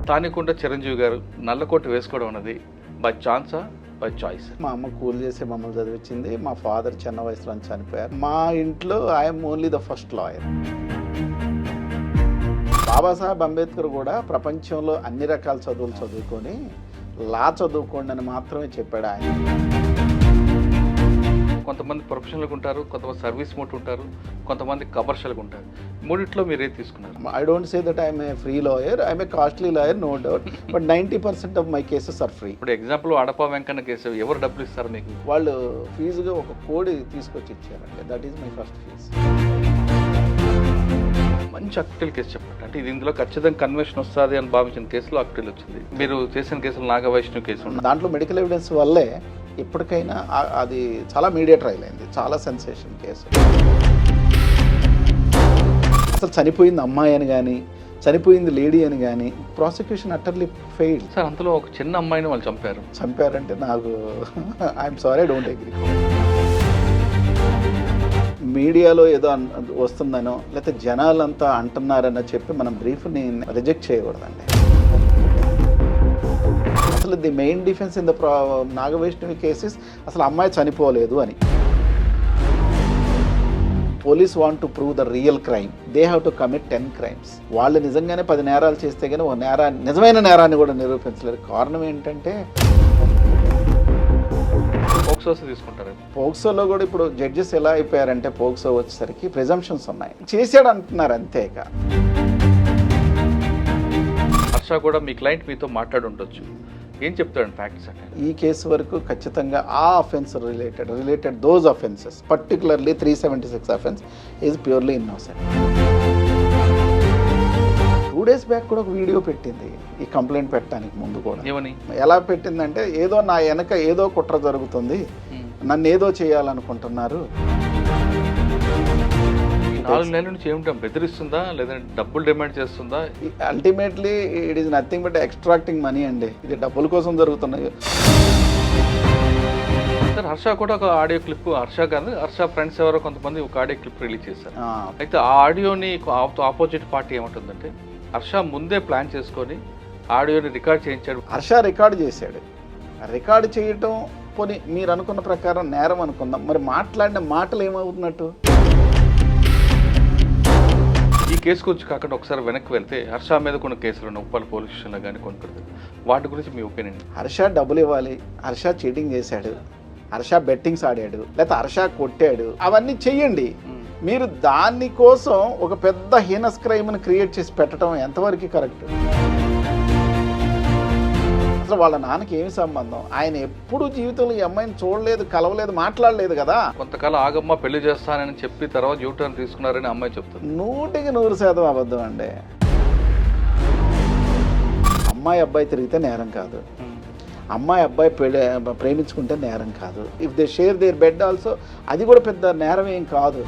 తానికుంట చిరంజీవి గారు నల్లకోట వేసుకోవడం అన్నది బై ఛాన్సా బై చాయిస్? మా అమ్మ కూలి చేసి మమ్మల్ని చదివించింది. మా ఫాదర్ చిన్న వయసులో చనిపోయారు. మా ఇంట్లో I'm only the first lawyer. Babasaheb Ambedkar కూడా ప్రపంచంలో అన్ని రకాల చదువులు చదువుకొని లా చదువుకోండి అని మాత్రమే చెప్పాడు ఆయన. కొంతమంది ప్రొఫెషనల్గా ఉంటారు, కొంతమంది సర్వీస్ మోట్ ఉంటారు, కొంతమంది కమర్షియల్గా ఉంటారు. మూడిట్లో మీరు ఏది తీసుకున్నారు? I don't say that I'm a free lawyer. I'm a costly lawyer, no doubt. But 90% of my cases are free. ఇప్పుడు ఎగ్జాంపుల్ అడపా వెంకన్న కేసు ఎవరు డబ్బులు ఇస్తారు మీకు? వాళ్ళు ఫీజుగా ఒక కోడి తీసుకొచ్చి ఇచ్చారండి. That is my first fees. మంచి అక్టిల్ కేసు చెప్పండి. అంటే ఇది ఇందులో ఖచ్చితంగా కన్వెన్షన్ వస్తుంది అని భావించిన కేసులో అక్టిల్ వచ్చింది. మీరు చేసిన కేసులు నాగవైష్ణవ్ కేసు ఉంది. దాంట్లో మెడికల్ ఎవిడెన్స్ వల్లే ఇప్పటికైనా అది చాలా మీడియా ట్రయల్ అయింది. చాలా సెన్సేషన్ కేసు. అసలు చనిపోయింది అమ్మాయి అని కానీ చనిపోయింది లేడీ అని కానీ ప్రాసిక్యూషన్ అటర్లీ ఫెయిల్. సార్ అంతలో ఒక చిన్న అమ్మాయిని వాళ్ళు చంపారంటే నాకు I'm sorry, I don't agree. మీడియాలో ఏదో వస్తుందనో లేకపోతే జనాలంతా అంటున్నారని చెప్పి మనం బ్రీఫ్ని రిజెక్ట్ చేయకూడదండి. అసలు the main defence in the Nagavaishnavi cases అసలు అమ్మాయి చనిపోలేదు అని. Police want to prove the real crime, they have to commit 10 crimes. వాళ్ళు నిజంగానే 10 నేరాలు చేస్తే కానీ ఒక నిజమైన నేరాన్ని కూడా నిరూపించలేరు. కారణం ఏంటంటే పోక్సోస్ తీసుకుంటారు. పోక్సోలో కూడా ఇప్పుడు జడ్జెస్ ఎలా అయిపోయారంటే పోక్సో వచ్చేసరికి ప్రిజంప్షన్స్ ఉన్నాయి. చేసాడు అంటున్నారు అంతేక. హర్ష కూడా మీ క్లయింట్ మీతో మాట్లాడి ఉండొచ్చు, ఏం చెప్తాడు ఫ్యాక్ట్స్ అంటే? ఈ కేసు వరకు ఖచ్చితంగా ఆ offence related those offences, particularly 376 offence is purely innocent. 2 days back కూడా ఒక వీడియో పెట్టింది ఈ కంప్లైంట్ పెట్టడానికి ముందు కూడా. ఏమని? ఎలా పెట్టిందంటే ఏదో నా వెనక ఏదో కుట్ర జరుగుతుంది, నన్ను ఏదో చేయాలనుకుంటున్నారు. 4 నెలల నుంచి ఏమిటో బెదిరిస్తుందా లేదంటే డబ్బులు డిమాండ్ చేస్తుందా? Ultimately it is nothing but extracting money అండి. ఇది డబ్బుల కోసం జరుగుతున్నాయి. సార్ హర్ష కూడా ఒక ఆడియో క్లిప్, హర్ష కాదు హర్ష ఫ్రెండ్స్ ఎవరో కొంతమంది ఒక ఆడియో క్లిప్ రిలీజ్ చేశారు. అయితే ఆ ఆడియోని ఆపోజిట్ పార్టీ ఏమంటుందంటే హర్ష ముందే ప్లాన్ చేసుకొని ఆడియోని రికార్డ్ చేయించాడు. హర్ష రికార్డు చేశాడు. రికార్డు చేయటం పోనీ మీరు అనుకున్న ప్రకారం నేరం అనుకుందాం, మరి మాట్లాడిన మాటలు ఏమవుతున్నట్టు? ఈ కేసు గురించి కాకుండా ఒకసారి వెనక్కి వెళ్తే హర్ష మీద కొన్ని కేసులు ఉన్నాయి, ఉప్పల్ పోలీస్ స్టేషన్లో కానీ కొన్ని. వాటి గురించి మీ ఒపీనియన్? హర్ష డబ్బులు ఇవ్వాలి, హర్ష చీటింగ్ చేశాడు, హర్ష బెట్టింగ్స్ ఆడాడు, లేకపోతే హర్ష కొట్టాడు, అవన్నీ చెయ్యండి. మీరు దానికోసం ఒక పెద్ద హీనస్ క్రైమ్ని క్రియేట్ చేసి పెట్టడం ఎంతవరకు కరెక్ట్? అసలు వాళ్ళ నాన్నకి ఏమి సంబంధం? ఆయన ఎప్పుడు జీవితంలో ఈ అమ్మాయిని చూడలేదు, కలవలేదు, మాట్లాడలేదు కదా. కొంతకాలం ఆగమ్మ పెళ్లి చేస్తానని చెప్పి తర్వాత యూటర్న్ తీసుకున్నారని అమ్మాయి చెప్తుంది. 100% అబద్ధం అండి. అమ్మాయి అబ్బాయి తిరిగితే నేరం కాదు, అమ్మాయి అబ్బాయి ప్రేమించుకుంటే నేరం కాదు. If they share their bed also అది కూడా పెద్ద నేరం ఏం కాదు.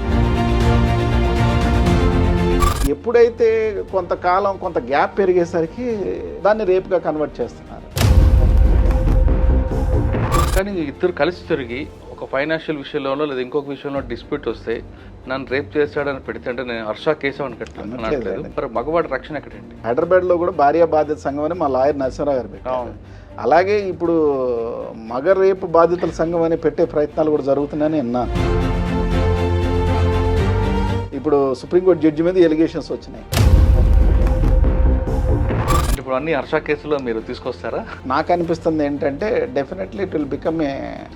ఎప్పుడైతే కొంతకాలం కొంత గ్యాప్ పెరిగేసరికి దాన్ని రేపుగా కన్వర్ట్ చేస్తున్నారు. కానీ ఇద్దరు కలిసి తిరిగి ఒక ఫైనాన్షియల్ విషయంలోనో లేదా ఇంకొక విషయంలో డిస్ప్యూట్ వస్తే నన్ను రేప్ చేస్తాడని పెడితే అంటే నేను హర్ష కేసు అనట్లేదు. మరి మగవాడి రక్షణ ఎక్కడండి? హైదరాబాద్లో కూడా భార్య బాధ్యత సంఘం అని మా లాయర్ నరసింహరావు గారు పెట్టారు. అలాగే ఇప్పుడు మగ రేపు బాధితుల సంఘం అని పెట్టే ప్రయత్నాలు కూడా జరుగుతున్నాయని విన్నాను. ఇప్పుడు సుప్రీంకోర్టు జడ్జి మీద ఎలిగేషన్స్ వచ్చినాయి. ఇప్పుడు అన్ని హర్ష కేసులో మీరు తీసుకొస్తారా? నాకు అనిపిస్తుంది ఏంటంటే definitely it will become a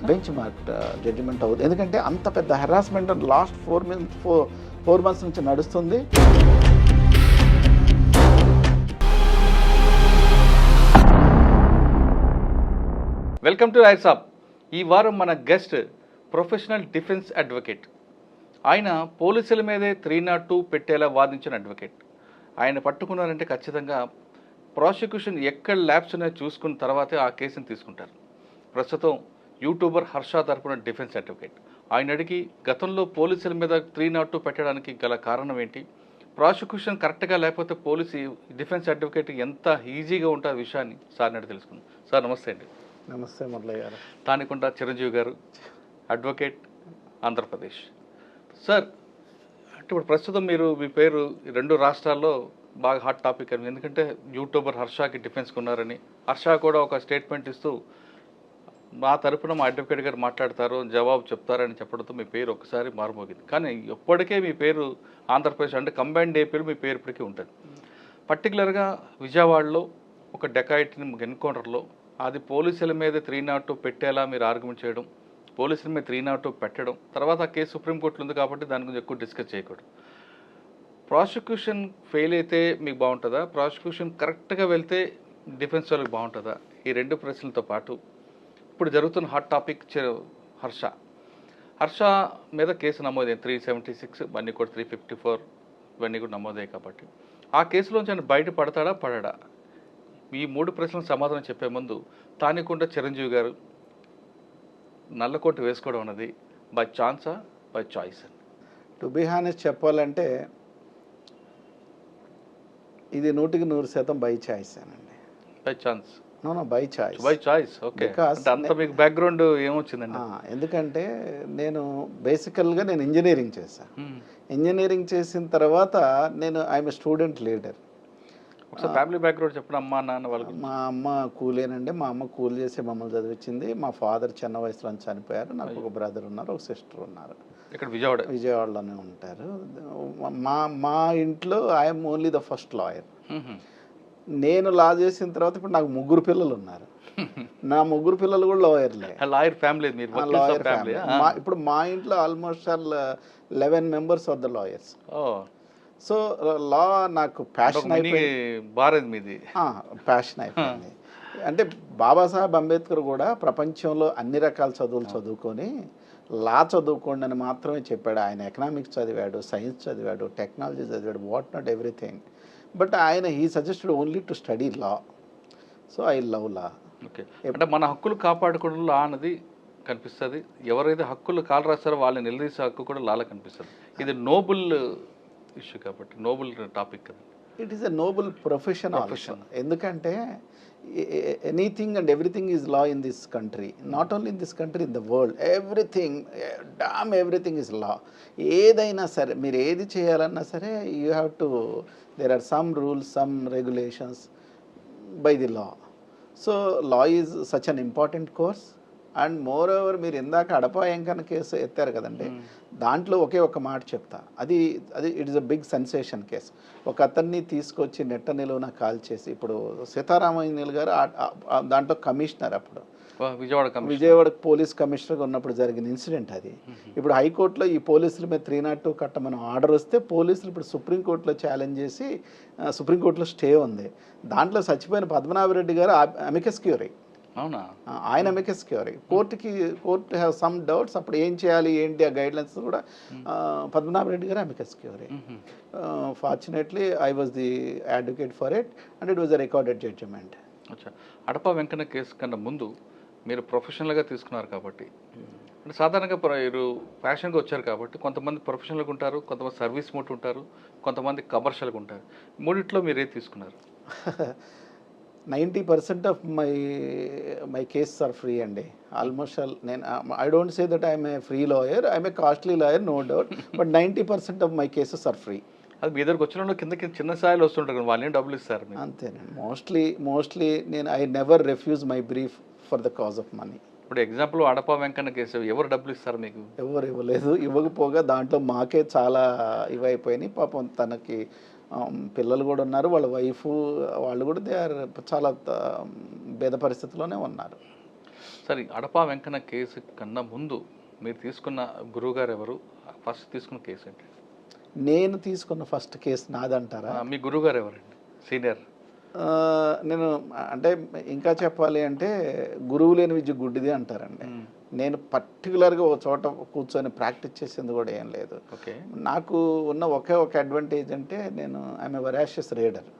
benchmark judgement అవుతుంది. ఎందుకంటే అంత పెద్ద హెరాస్మెంట్ లాస్ట్ 4 months నుంచి నడుస్తుంది. Welcome to rights up. ఈ వారం మన గెస్ట్ ప్రొఫెషనల్ డిఫెన్స్ అడ్వకేట్. ఆయన పోలీసుల మీదే 302 పెట్టేలా వాదించిన అడ్వకేట్. ఆయన పట్టుకున్నారంటే ఖచ్చితంగా ప్రాసిక్యూషన్ ఎక్కడ ల్యాబ్స్ ఉన్నాయో చూసుకున్న తర్వాతే ఆ కేసుని తీసుకుంటారు. ప్రస్తుతం యూట్యూబర్ హర్ష తరపున డిఫెన్స్ అడ్వకేట్. ఆయన అడిగి గతంలో పోలీసుల మీద 302 పెట్టడానికి గల కారణం ఏంటి, ప్రాసిక్యూషన్ కరెక్ట్గా లేకపోతే పోలీసు డిఫెన్స్ అడ్వకేట్ ఎంత ఈజీగా ఉంటుంది విషయాన్ని సార్ని అడిగి తెలుసుకుందాం. సార్ నమస్తే అండి. నమస్తే మురళి గారు. తానికుంట చిరంజీవి గారు అడ్వకేట్, ఆంధ్రప్రదేశ్. సార్, అంటే ఇప్పుడు ప్రస్తుతం మీరు మీ పేరు ఈ 2 రాష్ట్రాల్లో బాగా హాట్ టాపిక్ అని, ఎందుకంటే యూట్యూబర్ హర్షకి డిఫెన్స్కి ఉన్నారని, హర్ష కూడా ఒక స్టేట్మెంట్ ఇస్తూ మా తరపున మా అడ్వకేట్ గారు మాట్లాడతారు, జవాబు చెప్తారని చెప్పడంతో మీ పేరు ఒకసారి మారుమోగింది. కానీ ఎప్పటికే మీ పేరు ఆంధ్రప్రదేశ్ అంటే కంబైన్డ్ ఏపీలో మీ పేరు ఇప్పటికీ ఉంటుంది. పర్టికులర్గా విజయవాడలో ఒక డెకాయిట్ని ఎన్కౌంటర్లో అది పోలీసుల మీద 302 పెట్టేలా మీరు ఆర్గ్యుమెంట్ చేయడం, పోలీసుల మీద 302 పెట్టడం, తర్వాత ఆ కేసు సుప్రీంకోర్టులో ఉంది కాబట్టి దాని గురించి ఎక్కువ డిస్కస్ చేయకూడదు. ప్రాసిక్యూషన్ ఫెయిల్ అయితే మీకు బాగుంటుందా, ప్రాసిక్యూషన్ కరెక్ట్గా వెళ్తే డిఫెన్స్ వాళ్ళకి బాగుంటుందా? ఈ 2 ప్రశ్నలతో పాటు ఇప్పుడు జరుగుతున్న హాట్ టాపిక్ హర్ష మీద కేసు నమోదైంది 376, ఇవన్నీ కూడా 354 ఇవన్నీ కూడా నమోదయ్యాయి. కాబట్టి ఆ కేసులోంచి ఆయన బయట పడతాడా పడడా? ఈ 3 ప్రశ్నలకు సమాధానం చెప్పే ముందు తానికుంట చిరంజీవి గారు నల్లకోట వేసుకోవడం అన్నది బై ఛాన్సా బై చాయిస్ అని? టు బి హానెస్ట్ చెప్పాలంటే ఇది 100% బై చాయిస్ అనండి. By chance? No by choice. By choice, okay. అంత మీకు బ్యాక్గ్రౌండ్ ఏమొచ్చిందండి? ఎందుకంటే నేను బేసికల్గా నేను ఇంజనీరింగ్ చేశాను. ఇంజనీరింగ్ చేసిన తర్వాత నేను ఐఎమ్ స్టూడెంట్ లీడర్. ఒకసారి ఫ్యామిలీ బ్యాక్గ్రౌండ్ చెప్పండి. అమ్మ నాన్న వాళ్ళకి? మా అమ్మ కూలేనండి. మా అమ్మ కూలి చేసి మమ్మల్ని చదివించింది. మా ఫాదర్ చిన్న వయసులో చనిపోయారు. నాకు ఒక బ్రదర్ ఉన్నారు, ఒక సిస్టర్ ఉన్నారు. ఇక్కడ విజయవాడలోనే ఉంటారు. మా ఇంట్లో I'm only the first lawyer. నేను లా చేసిన తర్వాత ఇప్పుడు నాకు 3 పిల్లలు ఉన్నారు. నా 3 పిల్లలు కూడా లాయర్లే. లాయర్ ఫ్యామిలీ మీరు? Lawyer family. ఇప్పుడు మా ఇంట్లో almost 11 members of the lawyers. So law నాకు ప్యాషన్ అయిపోయింది. ప్యాషన్ అయిపోయింది. అంటే బాబాసాహెబ్ అంబేద్కర్ కూడా ప్రపంచంలో అన్ని రకాల చదువులు చదువుకొని లా చదువుకోండి అని మాత్రమే చెప్పాడు. ఆయన ఎకనామిక్స్ చదివాడు, సైన్స్ చదివాడు, టెక్నాలజీ చదివాడు, వాట్ నాట్ ఎవ్రీథింగ్. బట్ ఆయన he suggested only to study law. So I love law. Okay. అంటే మన హక్కులు కాపాడుకోవడం లా అన్నది కనిపిస్తుంది. ఎవరైతే హక్కులు కాలు రాస్తారో వాళ్ళని నిలదీసే హక్కు కూడా లాలో కనిపిస్తుంది. ఇది నోబుల్ ఇష్యూ కాబట్టి, నోబుల్ టాపిక్ కదా. It is a noble profession. ఎందుకంటే anything and everything is law in this country. Not only in this country, in the world. Everything is law. ఏదైనా సరే మీరు ఏది చేయాలన్నా సరే you have to, there are some rules, some regulations by the law. So law is such an important course. And moreover మీరు ఇందాక అడపా Venkanna case ఎత్తారు కదండి, దాంట్లో ఒక మాట చెప్తా. అది it is a big sensation case. ఒక అతన్ని తీసుకొచ్చి నెట్ట నిలువున కాల్ చేసి, ఇప్పుడు సీతారామయ్య గారు దాంట్లో కమిషనర్, అప్పుడు విజయవాడ పోలీస్ కమిషనర్గా ఉన్నప్పుడు జరిగిన ఇన్సిడెంట్ అది. ఇప్పుడు హైకోర్టులో ఈ పోలీసుల మీద 302 కట్టమని ఆర్డర్ వస్తే పోలీసులు ఇప్పుడు సుప్రీంకోర్టులో ఛాలెంజ్ చేసి, సుప్రీంకోర్టులో స్టే ఉంది. దాంట్లో చచ్చిపోయిన పద్మనాభరెడ్డి గారు అమికస్ క్యూరీ. అవునా? ఆయన amicus curiae. Court have some doubts. అప్పుడు ఏం చేయాలి ఏంటి ఆ గైడ్లైన్స్ కూడా Padmanabha Reddy garu amicus curiae. Fortunately I was the advocate for it and it was a recorded judgement. అచ్చా, అడపా వెంకన్న కేసు కన్నా ముందు మీరు ప్రొఫెషనల్గా తీసుకున్నారు కాబట్టి, అంటే సాధారణంగా మీరు ఫ్యాషన్గా వచ్చారు కాబట్టి కొంతమంది ప్రొఫెషనల్గా ఉంటారు, కొంతమంది సర్వీస్ మోడ్ ఉంటారు, కొంతమంది కమర్షియల్గా ఉంటారు. మూడిట్లో మీరు ఏది తీసుకున్నారు? 90% of my cases are free అండి. ఆల్మోస్ట్ నేను I don't say that I'm a free lawyer, I'm a costly lawyer, no doubt. But 90% of my cases are free. అది మీ దగ్గరకు వచ్చిన కిందకి చిన్న స్థాయిలో వస్తుంటారు కదా, వాళ్ళని డబ్బులు ఇస్తారు? అంతేనండి. మోస్ట్లీ నేను I never refuse my brief for the cause of money. ఇప్పుడు ఎగ్జాంపుల్ అడపా వెంకన్న కేసు ఎవరు డబ్బులు ఇస్తారు మీకు? ఎవరు ఇవ్వలేదు. ఇవ్వకపోగా దాంట్లో మాకే చాలా ఇవైపోయినాయి. పాపం తనకి పిల్లలు కూడా ఉన్నారు, వాళ్ళ వైఫ్ వాళ్ళు కూడా దే ఆర్ చాలా భేద పరిస్థితిలోనే ఉన్నారు. సరే, అడపా వెంకన్న కేసు కన్నా ముందు మీరు తీసుకున్న గురువుగారు ఎవరు? ఫస్ట్ తీసుకున్న కేసు ఏంటి? నేను తీసుకున్న ఫస్ట్ కేసు నాదంటారా? మీ గురువుగారు ఎవరండి సీనియర్? నేను అంటే ఇంకా చెప్పాలి అంటే గురువు లేని విద్య గుడ్డిది అంటారండి. నేను పర్టికులర్గా ఒక చోట కూర్చొని ప్రాక్టీస్ చేసేది కూడా ఏం లేదు. నాకు ఉన్న ఒక అడ్వాంటేజ్ అంటే నేను ఐఎమ్ ఏ వరాషియస్ రీడర్.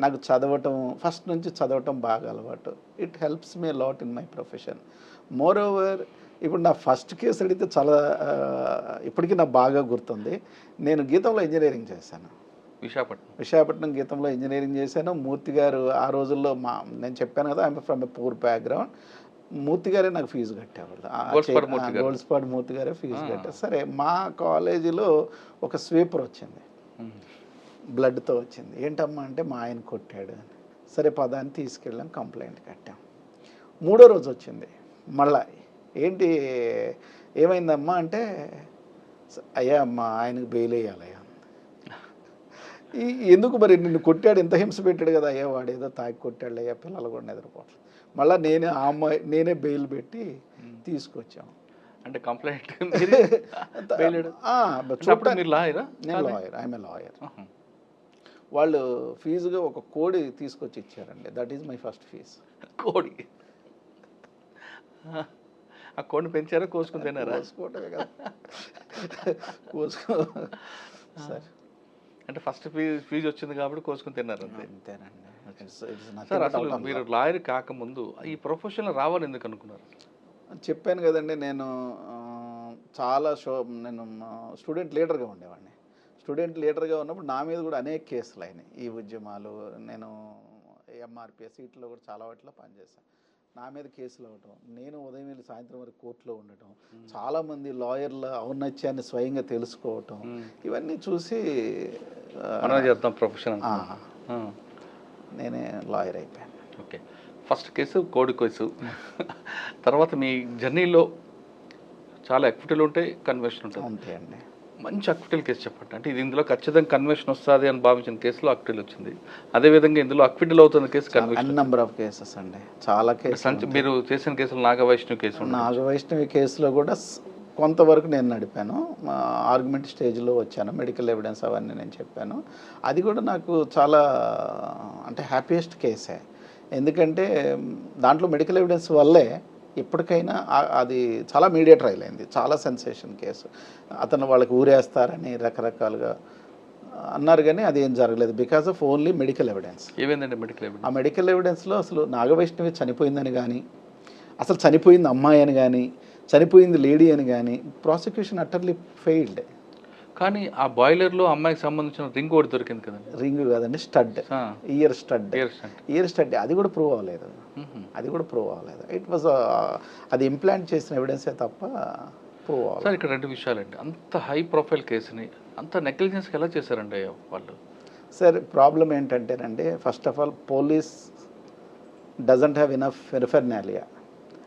నాకు చదవటం ఫస్ట్ నుంచి చదవటం బాగా అలవాటు. It helps me lot in my profession. More over ఇప్పుడు నా ఫస్ట్ కేసు అడిగితే చాలా ఇప్పటికీ నాకు బాగా గుర్తుంది. నేను గీతంలో ఇంజనీరింగ్ చేశాను. విశాఖపట్నం గీతంలో ఇంజనీరింగ్ చేశాను. మూర్తి గారు ఆ రోజుల్లో నేను చెప్పాను కదా, I'm from a poor background. Murthy గారే నాకు ఫీజు కట్టేవాళ్ళు. గోల్స్పాడ్ మూర్తి గారు. గోల్స్పాడ్ మూర్తి గారే ఫీజు కట్టారు. సరే మా కాలేజీలో ఒక స్వీపర్ వచ్చింది, బ్లడ్తో వచ్చింది. ఏంటమ్మా అంటే మా ఆయన కొట్టాడు అని. సరే పదాన్ని తీసుకెళ్ళాం, కంప్లైంట్ కట్టాం. 3వ రోజు వచ్చింది మళ్ళా, ఏంటి ఏమైందమ్మా అంటే అయ్యా మా ఆయనకు బెయిల్ వేయాలయ్యా. ఎందుకు మరి నిన్ను కొట్టాడు, ఇంత హింస పెట్టాడు కదా, అయ్యా వాడు ఏదో తాగి కొట్టాడు అయ్యా, పిల్లలు కూడా నిద్రపోవట్లేదు. మళ్ళీ నేనే బెయిల్ పెట్టి తీసుకొచ్చాం. అంటే కంప్లైంట్ నేను లాయర్, ఐఎమ్ ఏ లాయర్. వాళ్ళు ఫీజుగా ఒక కోడి తీసుకొచ్చి ఇచ్చారండి. That is my first fees. కోడి, ఆ కోడిని పెంచారా కోసుకుని తిన్నారా? కోసుకోవటమే కదా, కోసుకో సార్. అంటే ఫస్ట్ ఫీజు వచ్చింది కాబట్టి కోసుకుని తిన్నారు అంతే. అంతేనండి సార్. అసలు మీరు లాయర్ కాకముందు ఈ ప్రొఫెషన్లో రావాలని ఎందుకు అనుకున్నారు? చెప్పాను కదండి, నేను చాలా నేను స్టూడెంట్ లీడర్గా ఉండేవాడిని. స్టూడెంట్ లీడర్గా ఉన్నప్పుడు నా మీద కూడా అనేక కేసులు అయినాయి. ఈ ఉద్యమాలు, నేను ఎంఆర్పిఎస్ వీటిలో కూడా చాలా వాటిలో పనిచేశాను. నా మీద కేసులు అవ్వటం, నేను ఉదయం వెళ్ళి సాయంత్రం వరకు కోర్టులో ఉండటం, చాలామంది లాయర్ల ఔన్నత్యాన్ని స్వయంగా తెలుసుకోవటం, ఇవన్నీ చూసి చేద్దాం ప్రొఫెషన్, నేనే లాయర్ అయిపోయాను. ఓకే. ఫస్ట్ కేసు కోడి కేసు. తర్వాత మీ జర్నీలో చాలా అక్విటల్ ఉంటాయి, కన్వెన్షన్ ఉంటుంది. ఉంటాయండి. మంచి అక్విటల్ కేసు చెప్పండి. అంటే ఇది ఇందులో ఖచ్చితంగా కన్వెన్షన్ వస్తుంది అని భావించిన కేసులో అక్విటల్ వచ్చింది. అదేవిధంగా ఇందులో అక్విటల్ అవుతున్న case convention. Number of cases అండి, చాలా కేసు. మీరు చేసిన కేసులు నాగవైష్ణవి కేసు. నాగవైష్ణవి కేసులో కూడా కొంతవరకు నేను నడిపాను, ఆర్గ్యుమెంట్ స్టేజ్లో వచ్చాను, మెడికల్ ఎవిడెన్స్ అవన్నీ నేను చెప్పాను. అది కూడా నాకు చాలా అంటే హ్యాపీయెస్ట్ కేసే. ఎందుకంటే దాంట్లో మెడికల్ ఎవిడెన్స్ వల్లే ఎప్పటికైనా అది చాలా మీడియా ట్రయల్ అయింది, చాలా సెన్సేషన్ కేసు. అతను వాళ్ళకి ఊరేస్తారని రకరకాలుగా అన్నారు, కానీ అది ఏం జరగలేదు because of only medical evidence. ఏమైందండి మెడికల్ ఎవిడెన్స్? ఆ మెడికల్ ఎవిడెన్స్లో అసలు నాగవైష్ణవి చనిపోయిందని కానీ, అసలు చనిపోయింది అమ్మాయి అని కానీ, చనిపోయింది లేడీ అని కానీ ప్రాసిక్యూషన్ అటర్లీ ఫెయిల్డ్. కానీ ఆ బాయిలర్లో అమ్మాయికి సంబంధించిన రింగ్ ఒకటి దొరికింది కదండి. రింగ్ కాదండి, స్టడ్, ఇయర్ స్టడ్. అది కూడా ప్రూవ్ అవ్వలేదు, ఇట్ వాజ్ అది ఇంప్లాంట్ చేసిన ఎవిడెన్సే తప్ప ప్రూవ్ అవ్వలేదు. సార్ ఇక్కడ 2 విషయాలండి. అంత హై ప్రొఫైల్ కేసుని అంత నెగ్లిజెన్స్కి ఎలా చేశారండి వాళ్ళు? సార్ ప్రాబ్లం ఏంటంటేనండి, first of all police doesn't have enough paraphernalia.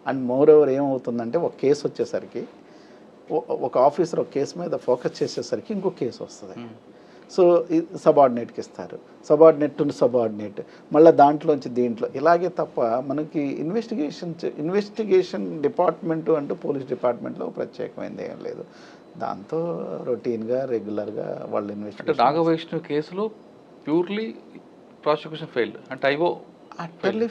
And moreover ఏమవుతుందంటే, ఒక కేసు వచ్చేసరికి ఒక ఆఫీసర్ ఒక కేసు మీద ఫోకస్ చేసేసరికి ఇంకో కేసు వస్తుంది. సో సబార్డినేట్కి ఇస్తారు, సబార్డినేట్ టు సబార్డినేట్, మళ్ళీ దాంట్లోంచి దీంట్లో, ఇలాగే తప్ప మనకి ఇన్వెస్టిగేషన్ డిపార్ట్మెంటు అంటూ పోలీస్ డిపార్ట్మెంట్లో ప్రత్యేకమైనది ఏం లేదు. దాంతో రొటీన్గా రెగ్యులర్గా వాళ్ళు ఇన్వెస్టిగేషన్. నాగవైష్ణవ్ కేసులో ప్యూర్లీ ప్రాసిక్యూషన్ ఫెయిల్డ్, అంటే io utterly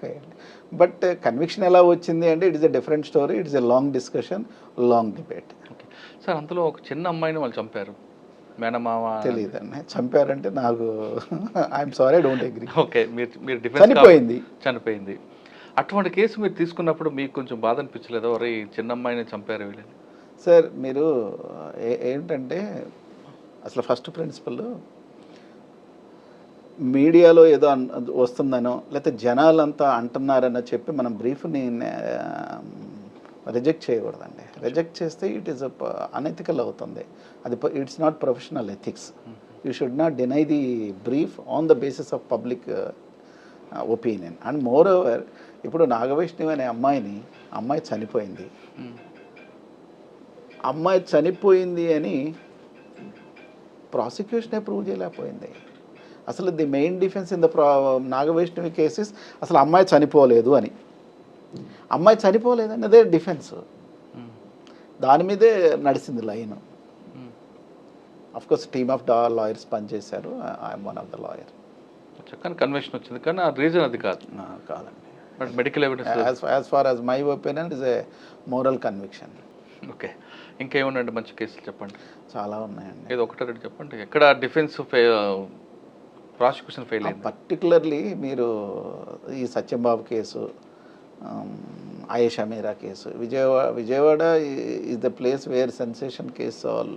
failed. But conviction ఎలా వచ్చింది అంటే it is a different story, it is a long discussion, long debate. Okay sir. అందులో ఒక చిన్న అమ్మాయిని వాళ్ళు చంపారు, మేనమామ తెలియదండి. చంపారంటే నాకు I'm sorry, I don't agree. Okay, మీరు డిఫెన్స్ చనిపోయింది. అటువంటి కేసు మీరు తీసుకున్నప్పుడు మీకు కొంచెం బాధ అనిపించలేదా, ఒరే చిన్న అమ్మాయిని చంపారు వీళ్ళని? సార్ మీరు ఏంటంటే అసలు ఫస్ట్ ప్రిన్సిపల్, మీడియాలో ఏదో వస్తుందనో లేకపోతే జనాలంతా అంటున్నారనో చెప్పి మనం బ్రీఫ్ని రిజెక్ట్ చేయకూడదండి. రిజెక్ట్ చేస్తే ఇట్ ఈస్ అనెథికల్ అవుతుంది, అది it's not professional ethics. You should not deny the brief on the basis of public opinion. And more over, ఇప్పుడు నాగవైష్ణవి అనే అమ్మాయి చనిపోయింది. అమ్మాయి చనిపోయింది అని ప్రాసిక్యూషనే ప్రూవ్ చేయలేకపోయింది. అసలు the main defence in the Nagavaishnavi cases అసలు అమ్మాయి చనిపోలేదు అని, అమ్మాయి చనిపోలేదన్నదే డిఫెన్స్. దాని మీదే నడిచింది line. Of course team of lawyers పనిచేశారు, I'm one of the lawyer. కానీ కన్వెన్షన్ వచ్చింది, కానీ ఆ రీజన్ అది కాదండి. But medical evidence as far as my opinion is a moral conviction. Okay, ఇంకేమున్నాయండి మంచి కేసులు చెప్పండి? చాలా ఉన్నాయండి. ఏదో ఒకటి రెండు చెప్పండి. ఎక్కడ డిఫెన్స్ ప్రాసిక్యూషన్ ఫెయిల్ అయింది? పర్టికులర్లీ మీరు ఈ Satyambabu case, Ayesha Meera case, Vijayawada is the place where sensation case all.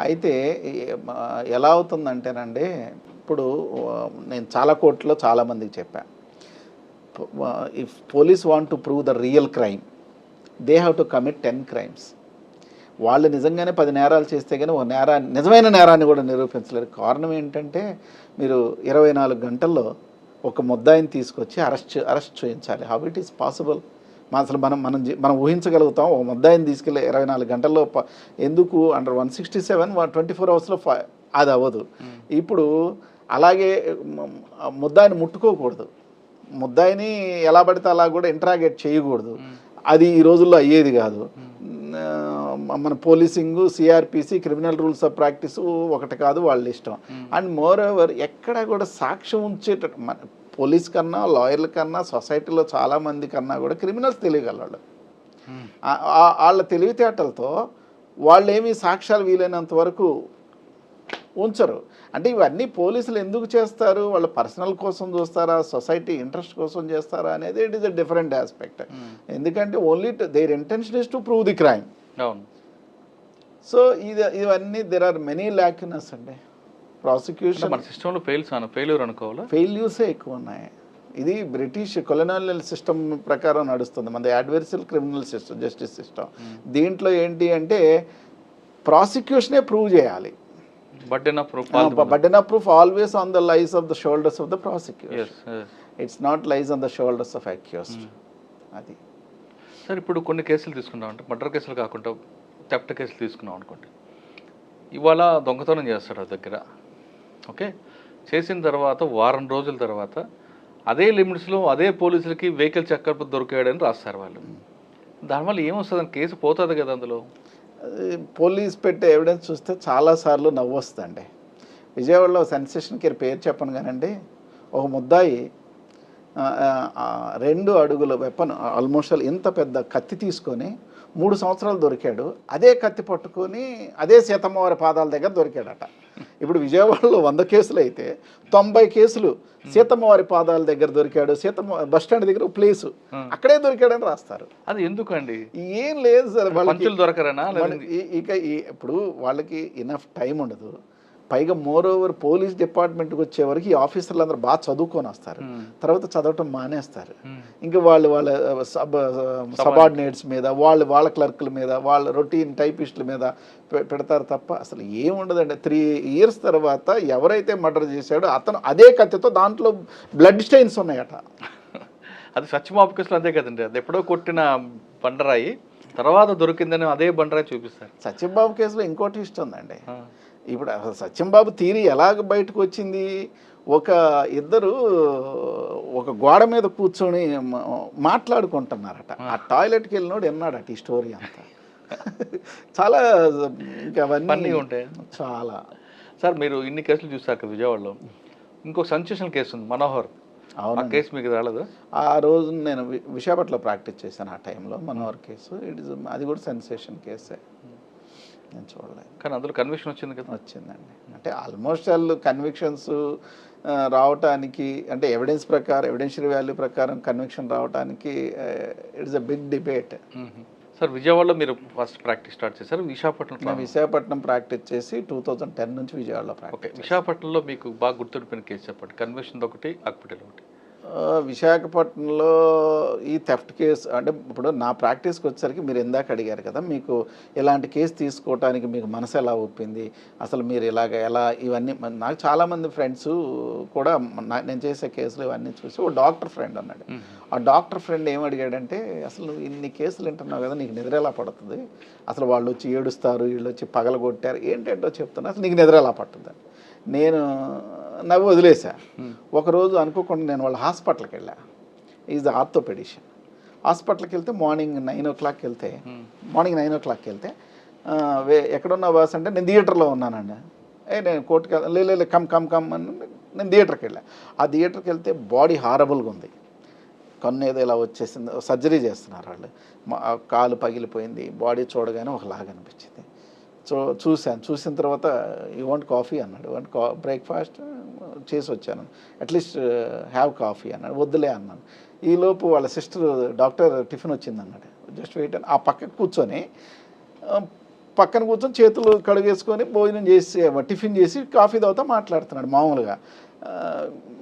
అయితే ఎలా అవుతుందంటేనండి, ఇప్పుడు నేను చాలా కోర్టులో చాలామందికి చెప్పాను, if police want to prove the real crime, they have to commit 10 crimes. వాళ్ళు నిజంగానే 10 నేరాలు చేస్తే కానీ ఒక నిజమైన నేరాన్ని కూడా నిరూపించలేరు. కారణం ఏంటంటే మీరు 24 గంటల్లో ఒక ముద్దాయిని తీసుకొచ్చి అరెస్ట్ చేయించాలి. How it is possible? అసలు మనం ఊహించగలుగుతాం ఒక ముద్దాయిని తీసుకెళ్ళి 24 గంటల్లో ఎందుకు అండర్ 167 24 అవర్స్లో అది అవ్వదు. ఇప్పుడు అలాగే ముద్దాయిని ముట్టుకోకూడదు, ముద్దాయిని ఎలా పడితే అలా కూడా ఇంటరాగేట్ చేయకూడదు. అది ఈ రోజుల్లో అయ్యేది కాదు. మన policing, CrPC, criminal rules of practice ఒకటి కాదు, వాళ్ళ ఇష్టం. అండ్ మోర్ ఓవర్ ఎక్కడ కూడా సాక్ష్యం ఉంచేటట్టు పోలీస్ కన్నా, లాయర్ల కన్నా, సొసైటీలో చాలామంది కన్నా కూడా క్రిమినల్స్ తెలియగలవాళ్ళు. వాళ్ళ తెలివితేటలతో వాళ్ళు ఏమీ సాక్ష్యాలు వీలైనంత వరకు ఉంచరు. అంటే ఇవన్నీ పోలీసులు ఎందుకు చేస్తారు? వాళ్ళ పర్సనల్ కోసం చూస్తారా, సొసైటీ ఇంట్రెస్ట్ కోసం చేస్తారా అనేది it is a different aspect. ఎందుకంటే only their intention is to prove the crime. So ఇవన్నీ దెర్ ఆర్ మెనీ ల్యాక్నెస్ అండి. ప్రాసిక్యూషన్ మన సిస్టంలో ఫెయిల్యూర్ అనుకోవాలా? ఫెయిల్యూర్సే ఎక్కువ ఉన్నాయి. ఇది బ్రిటిష్ కొలనాలియల్ సిస్టమ్ ప్రకారం నడుస్తుంది, మన అడ్వర్సల్ క్రిమినల్ సిస్టమ్, జస్టిస్ సిస్టమ్. దీంట్లో ఏంటి అంటే ప్రాసిక్యూషనే ప్రూవ్ చేయాలి. Burden of proof always on the lies of the shoulders of the prosecution. Yes. It's not lies on the shoulders of accused. అది సార్ ఇప్పుడు కొన్ని కేసులు తీసుకున్నాం అంటే మర్డర్ కేసులు కాకుండా థెఫ్ట్ కేసులు తీసుకున్నాం అనుకోండి. ఇవాళ దొంగతనం చేస్తాడు ఆ దగ్గర, ఓకే, చేసిన తర్వాత వారం రోజుల తర్వాత అదే లిమిట్స్లో అదే పోలీసులకి వెహికల్ చెకప్ దొరికాడని రాస్తారు వాళ్ళు. దానివల్ల ఏమొస్తుంది? కేసు పోతుంది కదా. అందులో పోలీస్ పెట్టే ఎవిడెన్స్ చూస్తే చాలాసార్లు నవ్వు వస్తుందండి. విజయవాడలో సెన్సేషన్ కేర్ పేరు చెప్పను కానండి, ఒక ముద్దాయి 2 అడుగుల వెపన్ ఆల్మోస్ట్ ఇంత పెద్ద కత్తి తీసుకొని 3 సంవత్సరాలు దొరికాడు. అదే కత్తి పట్టుకొని అదే సీతమ్మవారి పాదాల దగ్గర దొరికాడట. ఇప్పుడు విజయవాడలో 100 కేసులు అయితే 90 కేసులు సీతమ్మవారి పాదాల దగ్గర దొరికాడు, సీతమ్మ బస్ స్టాండ్ దగ్గర ప్లేసు అక్కడే దొరికాడని రాస్తారు. అది ఎందుకండి? ఏం లేదు సార్, వాళ్ళకి దొరకరనా? ఇక ఇప్పుడు వాళ్ళకి ఇనఫ్ టైం ఉండదు. పైగా మోర్ ఓవర్ పోలీస్ డిపార్ట్మెంట్కి వచ్చే వరకు ఈ ఆఫీసర్లు అందరూ బాగా చదువుకొని వస్తారు, తర్వాత చదవటం మానేస్తారు. ఇంకా వాళ్ళ సబార్డినేట్స్ మీద, వాళ్ళ క్లర్కుల మీద, వాళ్ళ రొటీన్ టైపిస్టుల మీద పెడతారు తప్ప అసలు ఏముండదండి. 3 years తర్వాత ఎవరైతే మర్డర్ చేశాడో అతను అదే కత్తితో దాంట్లో బ్లడ్ స్టెయిన్స్ ఉన్నాయట. అది సత్యబాబు కేసులో అంతే కదండి, అది ఎప్పుడో కొట్టిన బండరాయి తర్వాత దొరికిందని అదే బండరాయి చూపిస్తారు. సత్యబాబు కేసులో ఇంకోటి ఇష్టం ఉందండి. ఇప్పుడు అసలు సత్యంబాబు థియరీ ఎలాగ బయటకు వచ్చింది? ఇద్దరు ఒక గోడ మీద కూర్చొని మాట్లాడుకుంటున్నారట. ఆ టాయిలెట్కి వెళ్ళినోడు విన్నాడట ఈ స్టోరీ అంతా. చాలా ఇంకా అవన్నీ ఉంటాయి చాలా. సార్ మీరు ఇన్ని కేసులు చూసాక విజయవాడలో ఇంకొక సెన్సేషనల్ కేసు ఉంది, మనోహర్. ఆ కేసు మీకు రాలేదు? ఆ రోజు నేను విశాఖపట్నంలో ప్రాక్టీస్ చేశాను ఆ టైంలో. మనోహర్ కేసు అది కూడా సెన్సేషన్ కేసే, నేను చూడలేదు. కానీ అందులో కన్విక్షన్ వచ్చింది కదా? వచ్చిందండి. అంటే ఆల్మోస్ట్ ఆల్ కన్విక్షన్స్ రావటానికి, అంటే ఎవిడెన్షియల్ వాల్యూ ప్రకారం కన్విక్షన్ రావటానికి it's a big debate. Sir విజయవాడలో మీరు ఫస్ట్ ప్రాక్టీస్ స్టార్ట్ చేశారు, విశాఖపట్నం ప్రాక్టీస్ చేసి 2010 నుంచి విజయవాడలో ప్రాక్టీస్. విశాఖపట్నంలో మీకు బాగా గుర్తుండిపోయిన కేసు చెప్పండి, కన్విక్షన్ ఒకటి, అక్విటల్ ఒకటి. విశాఖపట్నంలో ఈ థెఫ్ట్ కేసు అంటే ఇప్పుడు నా ప్రాక్టీస్కి వచ్చేసరికి మీరు ఇందాక అడిగారు కదా, మీకు ఇలాంటి కేసు తీసుకోవటానికి మీకు మనసు ఎలా ఒప్పింది, అసలు మీరు ఎలా ఇవన్నీ. నాకు చాలామంది ఫ్రెండ్స్ కూడా నేను చేసే కేసులు ఇవన్నీ చూసి ఓ డాక్టర్ ఫ్రెండ్ అన్నాడు. ఆ డాక్టర్ ఫ్రెండ్ ఏం అడిగాడంటే, అసలు నువ్వు ఇన్ని కేసులు వింటున్నావు కదా, నీకు నిద్ర ఎలా పడుతుంది? అసలు వాళ్ళు వచ్చి ఏడుస్తారు, వీళ్ళు వచ్చి పగలగొట్టారు, ఏంటంటో చెప్తున్నా, అసలు నీకు నిద్ర ఎలా పడుతుంది? నేను నవ్వు వదిలేసా. ఒకరోజు అనుకోకుండా నేను వాళ్ళ హాస్పిటల్కి వెళ్ళా. Is orthopaedician. హాస్పిటల్కి వెళ్తే మార్నింగ్ 9 o'clock వెళ్తే ఎక్కడున్నా బాస్ అంటే నేను థియేటర్లో ఉన్నానండి. నేను కోర్టుకి లే కమ్ అని నేను థియేటర్కి వెళ్ళా. ఆ థియేటర్కి వెళ్తే బాడీ హారబుల్గా ఉంది, కన్ను ఏదో ఇలా వచ్చేసింది, సర్జరీ చేస్తున్నారు వాళ్ళు, కాలు పగిలిపోయింది, బాడీ చూడగానే ఒకలాగా అనిపించింది. చూసిన తర్వాత యూ వాంట్ కాఫీ అన్నాడు. బ్రేక్ఫాస్ట్ చేసి వచ్చాను, అట్లీస్ట్ హ్యావ్ కాఫీ అన్నాడు. వద్దులే అన్నాను. ఈలోపు వాళ్ళ సిస్టర్ డాక్టర్ టిఫిన్ వచ్చింది అన్నాడు. జస్ట్ వెయిట్ అని ఆ పక్కన కూర్చొని చేతులు కడుగేసుకొని భోజనం చేసి టిఫిన్ చేసి కాఫీ తాగుతా మాట్లాడుతున్నాడు మామూలుగా.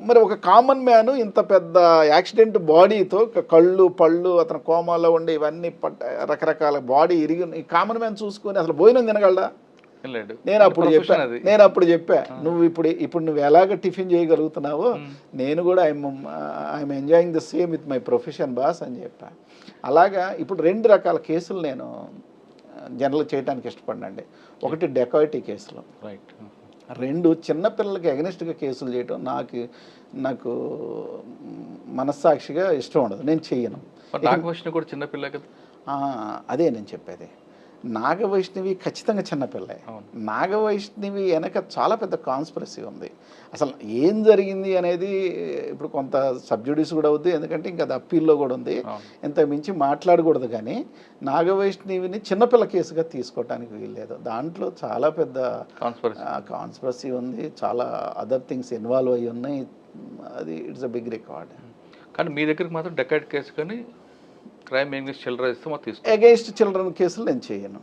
మరి ఒక కామన్ మ్యాన్ ఇంత పెద్ద యాక్సిడెంట్ బాడీతో కళ్ళు పళ్ళు అతను కోమాలో ఉండి ఇవన్నీ రకరకాల బాడీ ఇరిగి ఈ కామన్ మ్యాన్ చూసుకొని అసలు భోజనం తినగలడా? నేను అప్పుడు చెప్పా నువ్వు ఇప్పుడు నువ్వు ఎలాగ టిఫిన్ చేయగలుగుతున్నావో నేను కూడా I'm enjoying the same with my profession boss అని చెప్పా. అలాగా ఇప్పుడు 2 రకాల కేసులు నేను జనరల్ చేయడానికి ఇష్టపడినండి. ఒకటి డెకాయిటీ కేసులు, 2 చిన్నపిల్లలకి అగెనిస్ట్గా కేసులు చేయటం నాకు మనస్సాక్షిగా ఇష్టం ఉండదు, నేను చెయ్యను. కూడా చిన్నపిల్ల కదా, అదే నేను చెప్పేది. నాగవైష్ణవి ఖచ్చితంగా చిన్నపిల్లే. నాగవైష్ణవి వెనక చాలా పెద్ద కాన్స్పిరసీ ఉంది. అసలు ఏం జరిగింది అనేది ఇప్పుడు కొంత సబ్జుడీస్ కూడా అవుద్ది, ఎందుకంటే ఇంకా అది అప్పీల్లో కూడా ఉంది, ఇంత మించి మాట్లాడకూడదు. కానీ నాగవైష్ణవిని చిన్నపిల్ల కేసుగా తీసుకోవటానికి వీల్లేదు. దాంట్లో చాలా పెద్ద కాన్స్పిరసీ ఉంది, చాలా అదర్ థింగ్స్ ఇన్వాల్వ్ అయ్యి ఉన్నాయి. అది ఇట్స్ అ బిగ్ రికార్డ్. కానీ మీ దగ్గరికి మాత్రం డెకాయిట్ కేసు కానీ క్రైమ్ అగేన్స్ట్ చిల్డ్రన్ ఇస్తే మాకు అగేన్స్ట్ చిల్డ్రన్ కేసులు నేను చేయను.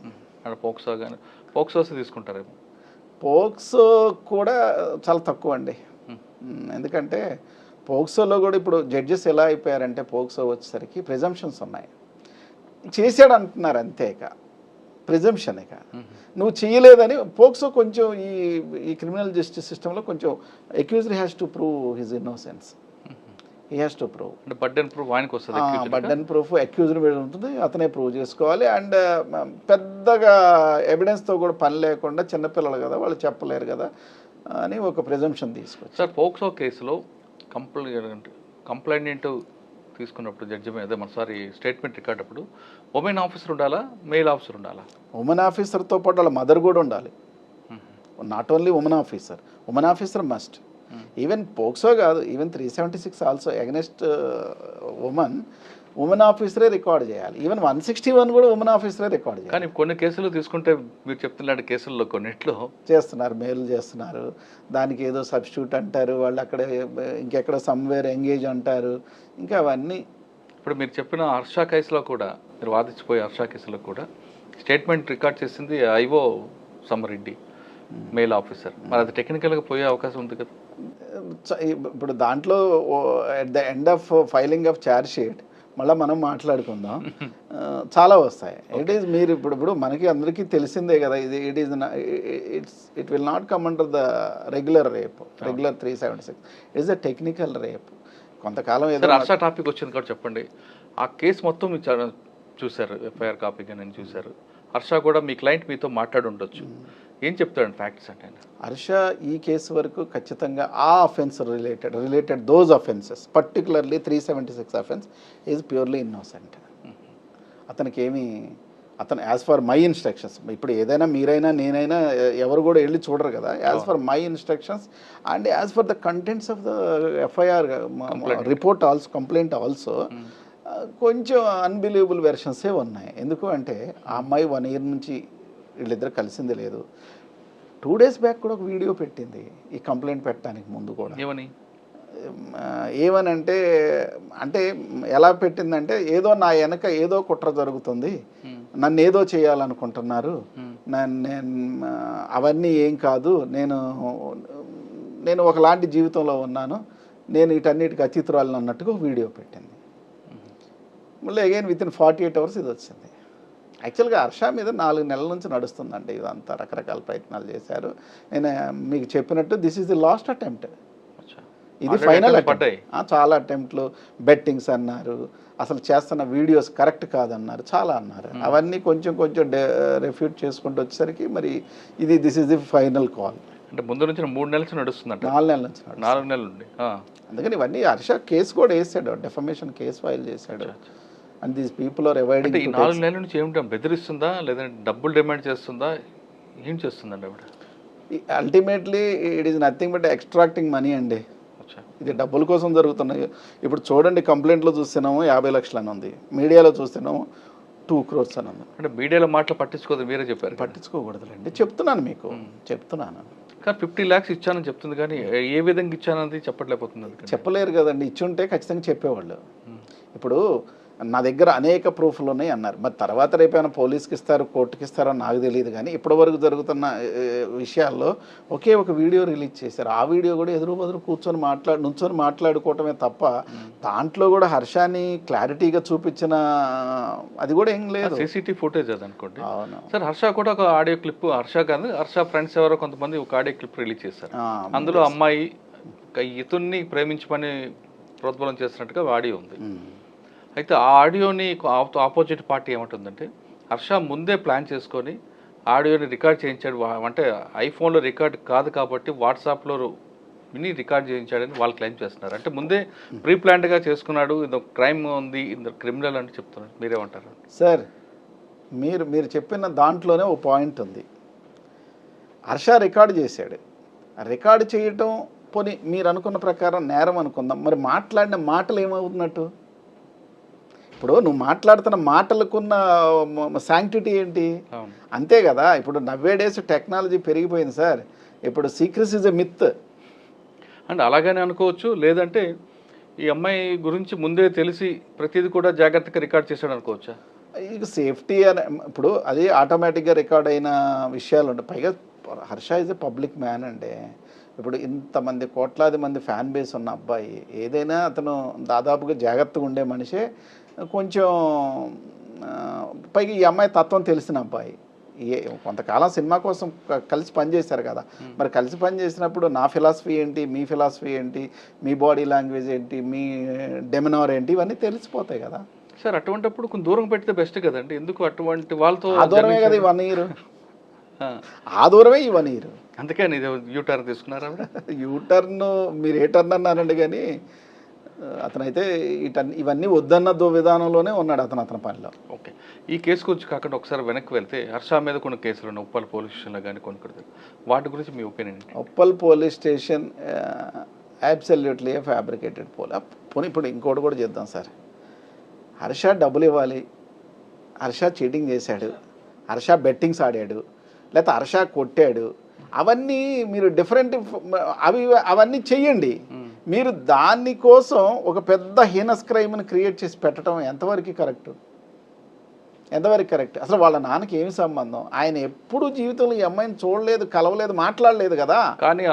పోక్సో కానీ పోక్సో తీసుకుంటారేమో. పోక్సో కూడా చాలా తక్కువ అండి. ఎందుకంటే పోక్సోలో కూడా ఇప్పుడు జడ్జెస్ ఎలా అయిపోయారంటే పోక్సో వచ్చేసరికి ప్రిజంప్షన్స్ ఉన్నాయి. చేశాడు అంటున్నారు అంతే, ఇక ప్రిజంప్షన్. ఇక నువ్వు చేయలేదని పోక్సో కొంచెం ఈ క్రిమినల్ జస్టిస్ సిస్టంలో కొంచెం accused has to prove his innocence. He has to prove. Burden proof accused మీద ఉంటుంది, అతనే ప్రూవ్ చేసుకోవాలి. అండ్ పెద్దగా ఎవిడెన్స్తో కూడా పని లేకుండా చిన్నపిల్లలు కదా వాళ్ళు చెప్పలేరు కదా అని ఒక ప్రిజంప్షన్ తీసుకొచ్చి. సార్ పోక్సో కేసులో కంప్లైంట్ తీసుకున్నప్పుడు జడ్జి మీద మనసారి స్టేట్మెంట్ రికార్డ్ అప్పుడు ఉమెన్ ఆఫీసర్ ఉండాలా, మేల్ ఆఫీసర్ ఉండాలా? ఉమెన్ ఆఫీసర్తో పాటు వాళ్ళ మదర్ కూడా ఉండాలి. Not only women officer must. Even POCSO కాదు, ఈవెన్ 376 ఆల్సో అగెనెస్ట్ ఉమెన్ ఆఫీసరే రికార్డ్ చేయాలి. ఈవెన్ 161 కూడా ఉమెన్ ఆఫీసరే రికార్డ్ చేయాలి. కానీ కొన్ని కేసులు తీసుకుంటే మీరు చెప్తున్న కేసుల్లో కొన్నిట్లో చేస్తున్నారు, మేలు చేస్తున్నారు. దానికి ఏదో సబ్స్టిట్యూట్ అంటారు, వాళ్ళు అక్కడ ఇంకెక్కడ సమ్వేర్ ఎంగేజ్ అంటారు, ఇంకా అవన్నీ. ఇప్పుడు మీరు చెప్పిన హర్ష కేసులో కూడా, మీరు వాదించిపోయే హర్ష కేసులో కూడా స్టేట్మెంట్ రికార్డ్ చేసింది ఐఓ సమ్మరెడ్డి, మేల్ ఆఫీసర్. మరి అది టెక్నికల్గా పోయే అవకాశం ఉంది కదా. ఇప్పుడు దాంట్లో at the end of filing of charge sheet మళ్ళీ మనం మాట్లాడుకుందాం, చాలా వస్తాయి. మీరు ఇప్పుడు మనకి అందరికీ తెలిసిందే కదా, it will not come under the regular 376. It's a technical rape. కొంతకాలం హర్ష టాపిక్ వచ్చింది కాబట్టి చెప్పండి. ఆ కేసు మొత్తం మీరు చూశారు, ఎఫ్ఐఆర్ కాపీగా నేను చూశారు. హర్ష కూడా మీ క్లయింట్ మీతో మాట్లాడి ఉండొచ్చు, ఏం చెప్తాడు ఫ్యాక్ట్స్ అంటే? హర్ష ఈ కేసు వరకు ఖచ్చితంగా ఆ offence related those offences, particularly 376 offence is purely innocent. అతను యాజ్ ఫర్ మై ఇన్స్ట్రక్షన్స్, ఇప్పుడు ఏదైనా మీరైనా నేనైనా ఎవరు కూడా వెళ్ళి చూడరు కదా, as for my instructions and as for the contents of the FIR report also, complaint also, కొంచెం అన్బిలీవబుల్ వెర్షన్సే ఉన్నాయి. ఎందుకు అంటే ఆ అమ్మాయి 1 year నుంచి వీళ్ళిద్దరు కలిసింది లేదు. 2 days బ్యాక్ కూడా ఒక వీడియో పెట్టింది ఈ కంప్లైంట్ పెట్టడానికి ముందు కూడా. ఏమనంటే అంటే ఎలా పెట్టిందంటే, ఏదో నా వెనక ఏదో కుట్ర జరుగుతుంది, నన్ను ఏదో చేయాలనుకుంటున్నారు, అవన్నీ ఏం కాదు, నేను ఒకలాంటి జీవితంలో ఉన్నాను, నేను వీటన్నిటికి అతీతురాలను అన్నట్టుగా వీడియో పెట్టింది. మళ్ళీ అగైన్ విత్ ఇన్ 48 hours ఇది వచ్చింది. యాక్చువల్గా హర్ష మీద 4 నెలల నుంచి నడుస్తుందండి ఇదంతా, రకరకాల ప్రయత్నాలు చేశారు. నేను మీకు చెప్పినట్టు this is the last attempt, ఇది ఫైనల్ అటెంప్ట్. చాలా అటెంప్ట్లు, బెట్టింగ్స్ అన్నారు, అసలు చేస్తున్న వీడియోస్ కరెక్ట్ కాదన్నారు, చాలా అన్నారు. అవన్నీ కొంచెం రిఫ్యూట్ చేసుకుంటూ వచ్చేసరికి మరి this is the final call. అంటే ముందు నుంచి 3 నెలల నుంచి నడుస్తుందంట. 4 నెలల నుంచి 4 నెలలు ఉంది. అందుకని ఇవన్నీ హర్ష కేసు కూడా వేసాడు, డెఫమేషన్ కేసు ఫైల్ చేశాడు. And these people are avoiding. ఈ 4 నెలల నుంచి ఏమిటో బెదిరిస్తుందా, లేదంటే డబ్బులు డిమాండ్ చేస్తుందా, ఏం చేస్తుందండి ఆవిడ? Ultimately it is nothing but extracting money అండి. ఇది డబ్బుల కోసం జరుగుతున్నాయి. ఇప్పుడు చూడండి, కంప్లైంట్లో చూస్తున్నాము 50 లక్షలు అని ఉంది, మీడియాలో చూస్తున్నాము 2 crores అని ఉంది. అంటే మీడియాలో మాటలు పట్టించుకోదు, మీరే చెప్పారు. పట్టించుకోకూడదులేండి, చెప్తున్నాను మీకు, చెప్తున్నాను. కానీ 50 lakhs ఇచ్చానని చెప్తుంది, కానీ ఏ విధంగా ఇచ్చానది చెప్పట్లేకపోతుంది. చెప్పలేరు కదండి, ఇచ్చుంటే ఖచ్చితంగా చెప్పేవాళ్ళు. ఇప్పుడు నా దగ్గర అనేక ప్రూఫ్లు ఉన్నాయి అన్నారు. మరి తర్వాత రేపు ఏమైనా పోలీస్కి ఇస్తారు, కోర్టుకి ఇస్తారో నాకు తెలియదు. కానీ ఇప్పటివరకు జరుగుతున్న విషయాల్లో ఒకే ఒక వీడియో రిలీజ్ చేశారు. ఆ వీడియో కూడా ఎదురు బదురు నుంచొని మాట్లాడుకోవటమే తప్ప దాంట్లో కూడా హర్షాని క్లారిటీగా చూపించిన అది కూడా ఏం లేదు. సీసీటీవీ ఫుటేజ్ అది అనుకోండి. అవును సార్ హర్ష కూడా ఒక ఆడియో క్లిప్, హర్ష కాదు హర్ష ఫ్రెండ్స్ ఎవరో కొంతమంది ఒక ఆడియో క్లిప్ రిలీజ్ చేశారు. అందులో అమ్మాయి ఇతన్ని ప్రేమించమని ప్రోద్బలం చేస్తున్నట్టుగా ఆడియో ఉంది. అయితే ఆ ఆడియోని ఆపోజిట్ పార్టీ ఏమంటుందంటే హర్ష ముందే ప్లాన్ చేసుకొని ఆడియోని రికార్డ్ చేయించాడు, అంటే ఐఫోన్లో రికార్డ్ కాదు కాబట్టి వాట్సాప్లో విని రికార్డ్ చేయించాడని వాళ్ళు క్లెయిమ్ చేస్తున్నారు. అంటే ముందే ప్రీ ప్లాన్డ్గా చేసుకున్నాడు, ఇది క్రైమ్ ఉంది, ఇది క్రిమినల్ అని చెప్తున్నారు. మీరేమంటారు సార్? మీరు చెప్పిన దాంట్లోనే ఒక పాయింట్ ఉంది. హర్ష రికార్డు చేశాడు. రికార్డు చేయటం పోనీ మీరు అనుకున్న ప్రకారం నేరం అనుకుందాం. మరి మాట్లాడిన మాటలు ఏమవుతున్నట్టు? ఇప్పుడు నువ్వు మాట్లాడుతున్న మాటలకున్న శాంక్టిటీ ఏంటి? అంతే కదా. ఇప్పుడు నవ్వే డేస్ టెక్నాలజీ పెరిగిపోయింది సార్. ఇప్పుడు సీక్రెసీ ఇస్ ఎ మిత్ అంటే అలాగనే అనుకోవచ్చు. లేదంటే ఈ అమ్మాయి గురించి ముందే తెలిసి ప్రతిదీ కూడా జాగ్రత్తగా రికార్డ్ చేశాడు అనుకోవచ్చా? ఇక సేఫ్టీ అని ఇప్పుడు అది ఆటోమేటిక్గా రికార్డ్ అయిన విషయాలు ఉంటాయి. పైగా Harsha is a public man అండి. ఇప్పుడు ఇంతమంది కోట్లాది మంది ఫ్యాన్ బేస్ ఉన్న అబ్బాయి, ఏదైనా అతను దాదాపుగా జాగ్రత్తగా ఉండే మనిషే. కొంచెం పైగా ఈ అమ్మాయి తత్వం తెలిసిన అబ్బాయి. కొంతకాలం సినిమా కోసం కలిసి పనిచేశారు కదా. మరి కలిసి పనిచేసినప్పుడు నా ఫిలాసఫీ ఏంటి, మీ ఫిలాసఫీ ఏంటి, మీ బాడీ లాంగ్వేజ్ ఏంటి, మీ డెమినార్ ఏంటి, ఇవన్నీ తెలిసిపోతాయి కదా సార్. అటువంటిప్పుడు కొంచెం దూరం పెడితే బెస్ట్ కదండి. ఎందుకు అటువంటి వాళ్ళతో? ఆ దూరమే కదా ఈ 1 year. ఆ దూరమే ఈ 1 year. అందుకని యూటర్న్ తీసుకున్నారా? యూటర్న్ మీరు ఏ టర్న్ అన్నారండి. కానీ అతనైతే ఇవన్నీ వద్దన్న విధానంలోనే ఉన్నాడు అతని పనిలో. ఓకే, ఈ కేసు గురించి కాకుండా ఒకసారి వెనక్కి వెళ్తే హర్ష మీద కొన్ని కేసులు ఉన్నాయి ఉప్పల్ పోలీస్ స్టేషన్లో కానీ కొన్ని, వాటి గురించి మీ ఒపీనియన్ ఏంటి? Uppal police station absolutely fabricated పోనీ. ఇప్పుడు ఇంకోటి కూడా చేద్దాం సార్. హర్ష డబ్బులు ఇవ్వాలి, హర్ష చీటింగ్ చేశాడు, హర్ష బెట్టింగ్స్ ఆడాడు, లేకపోతే హర్ష కొట్టాడు, అవన్నీ మీరు డిఫరెంట్ అవన్నీ చెయ్యండి. మీరు దానికోసం ఒక పెద్ద హీనస్ క్రైమ్ని క్రియేట్ చేసి పెట్టడం ఎంతవరకు కరెక్ట్? అసలు వాళ్ళ నాన్నకి ఏమి సంబంధం? ఆయన ఎప్పుడు జీవితంలో ఈ అమ్మాయిని చూడలేదు, కలవలేదు, మాట్లాడలేదు కదా. కానీ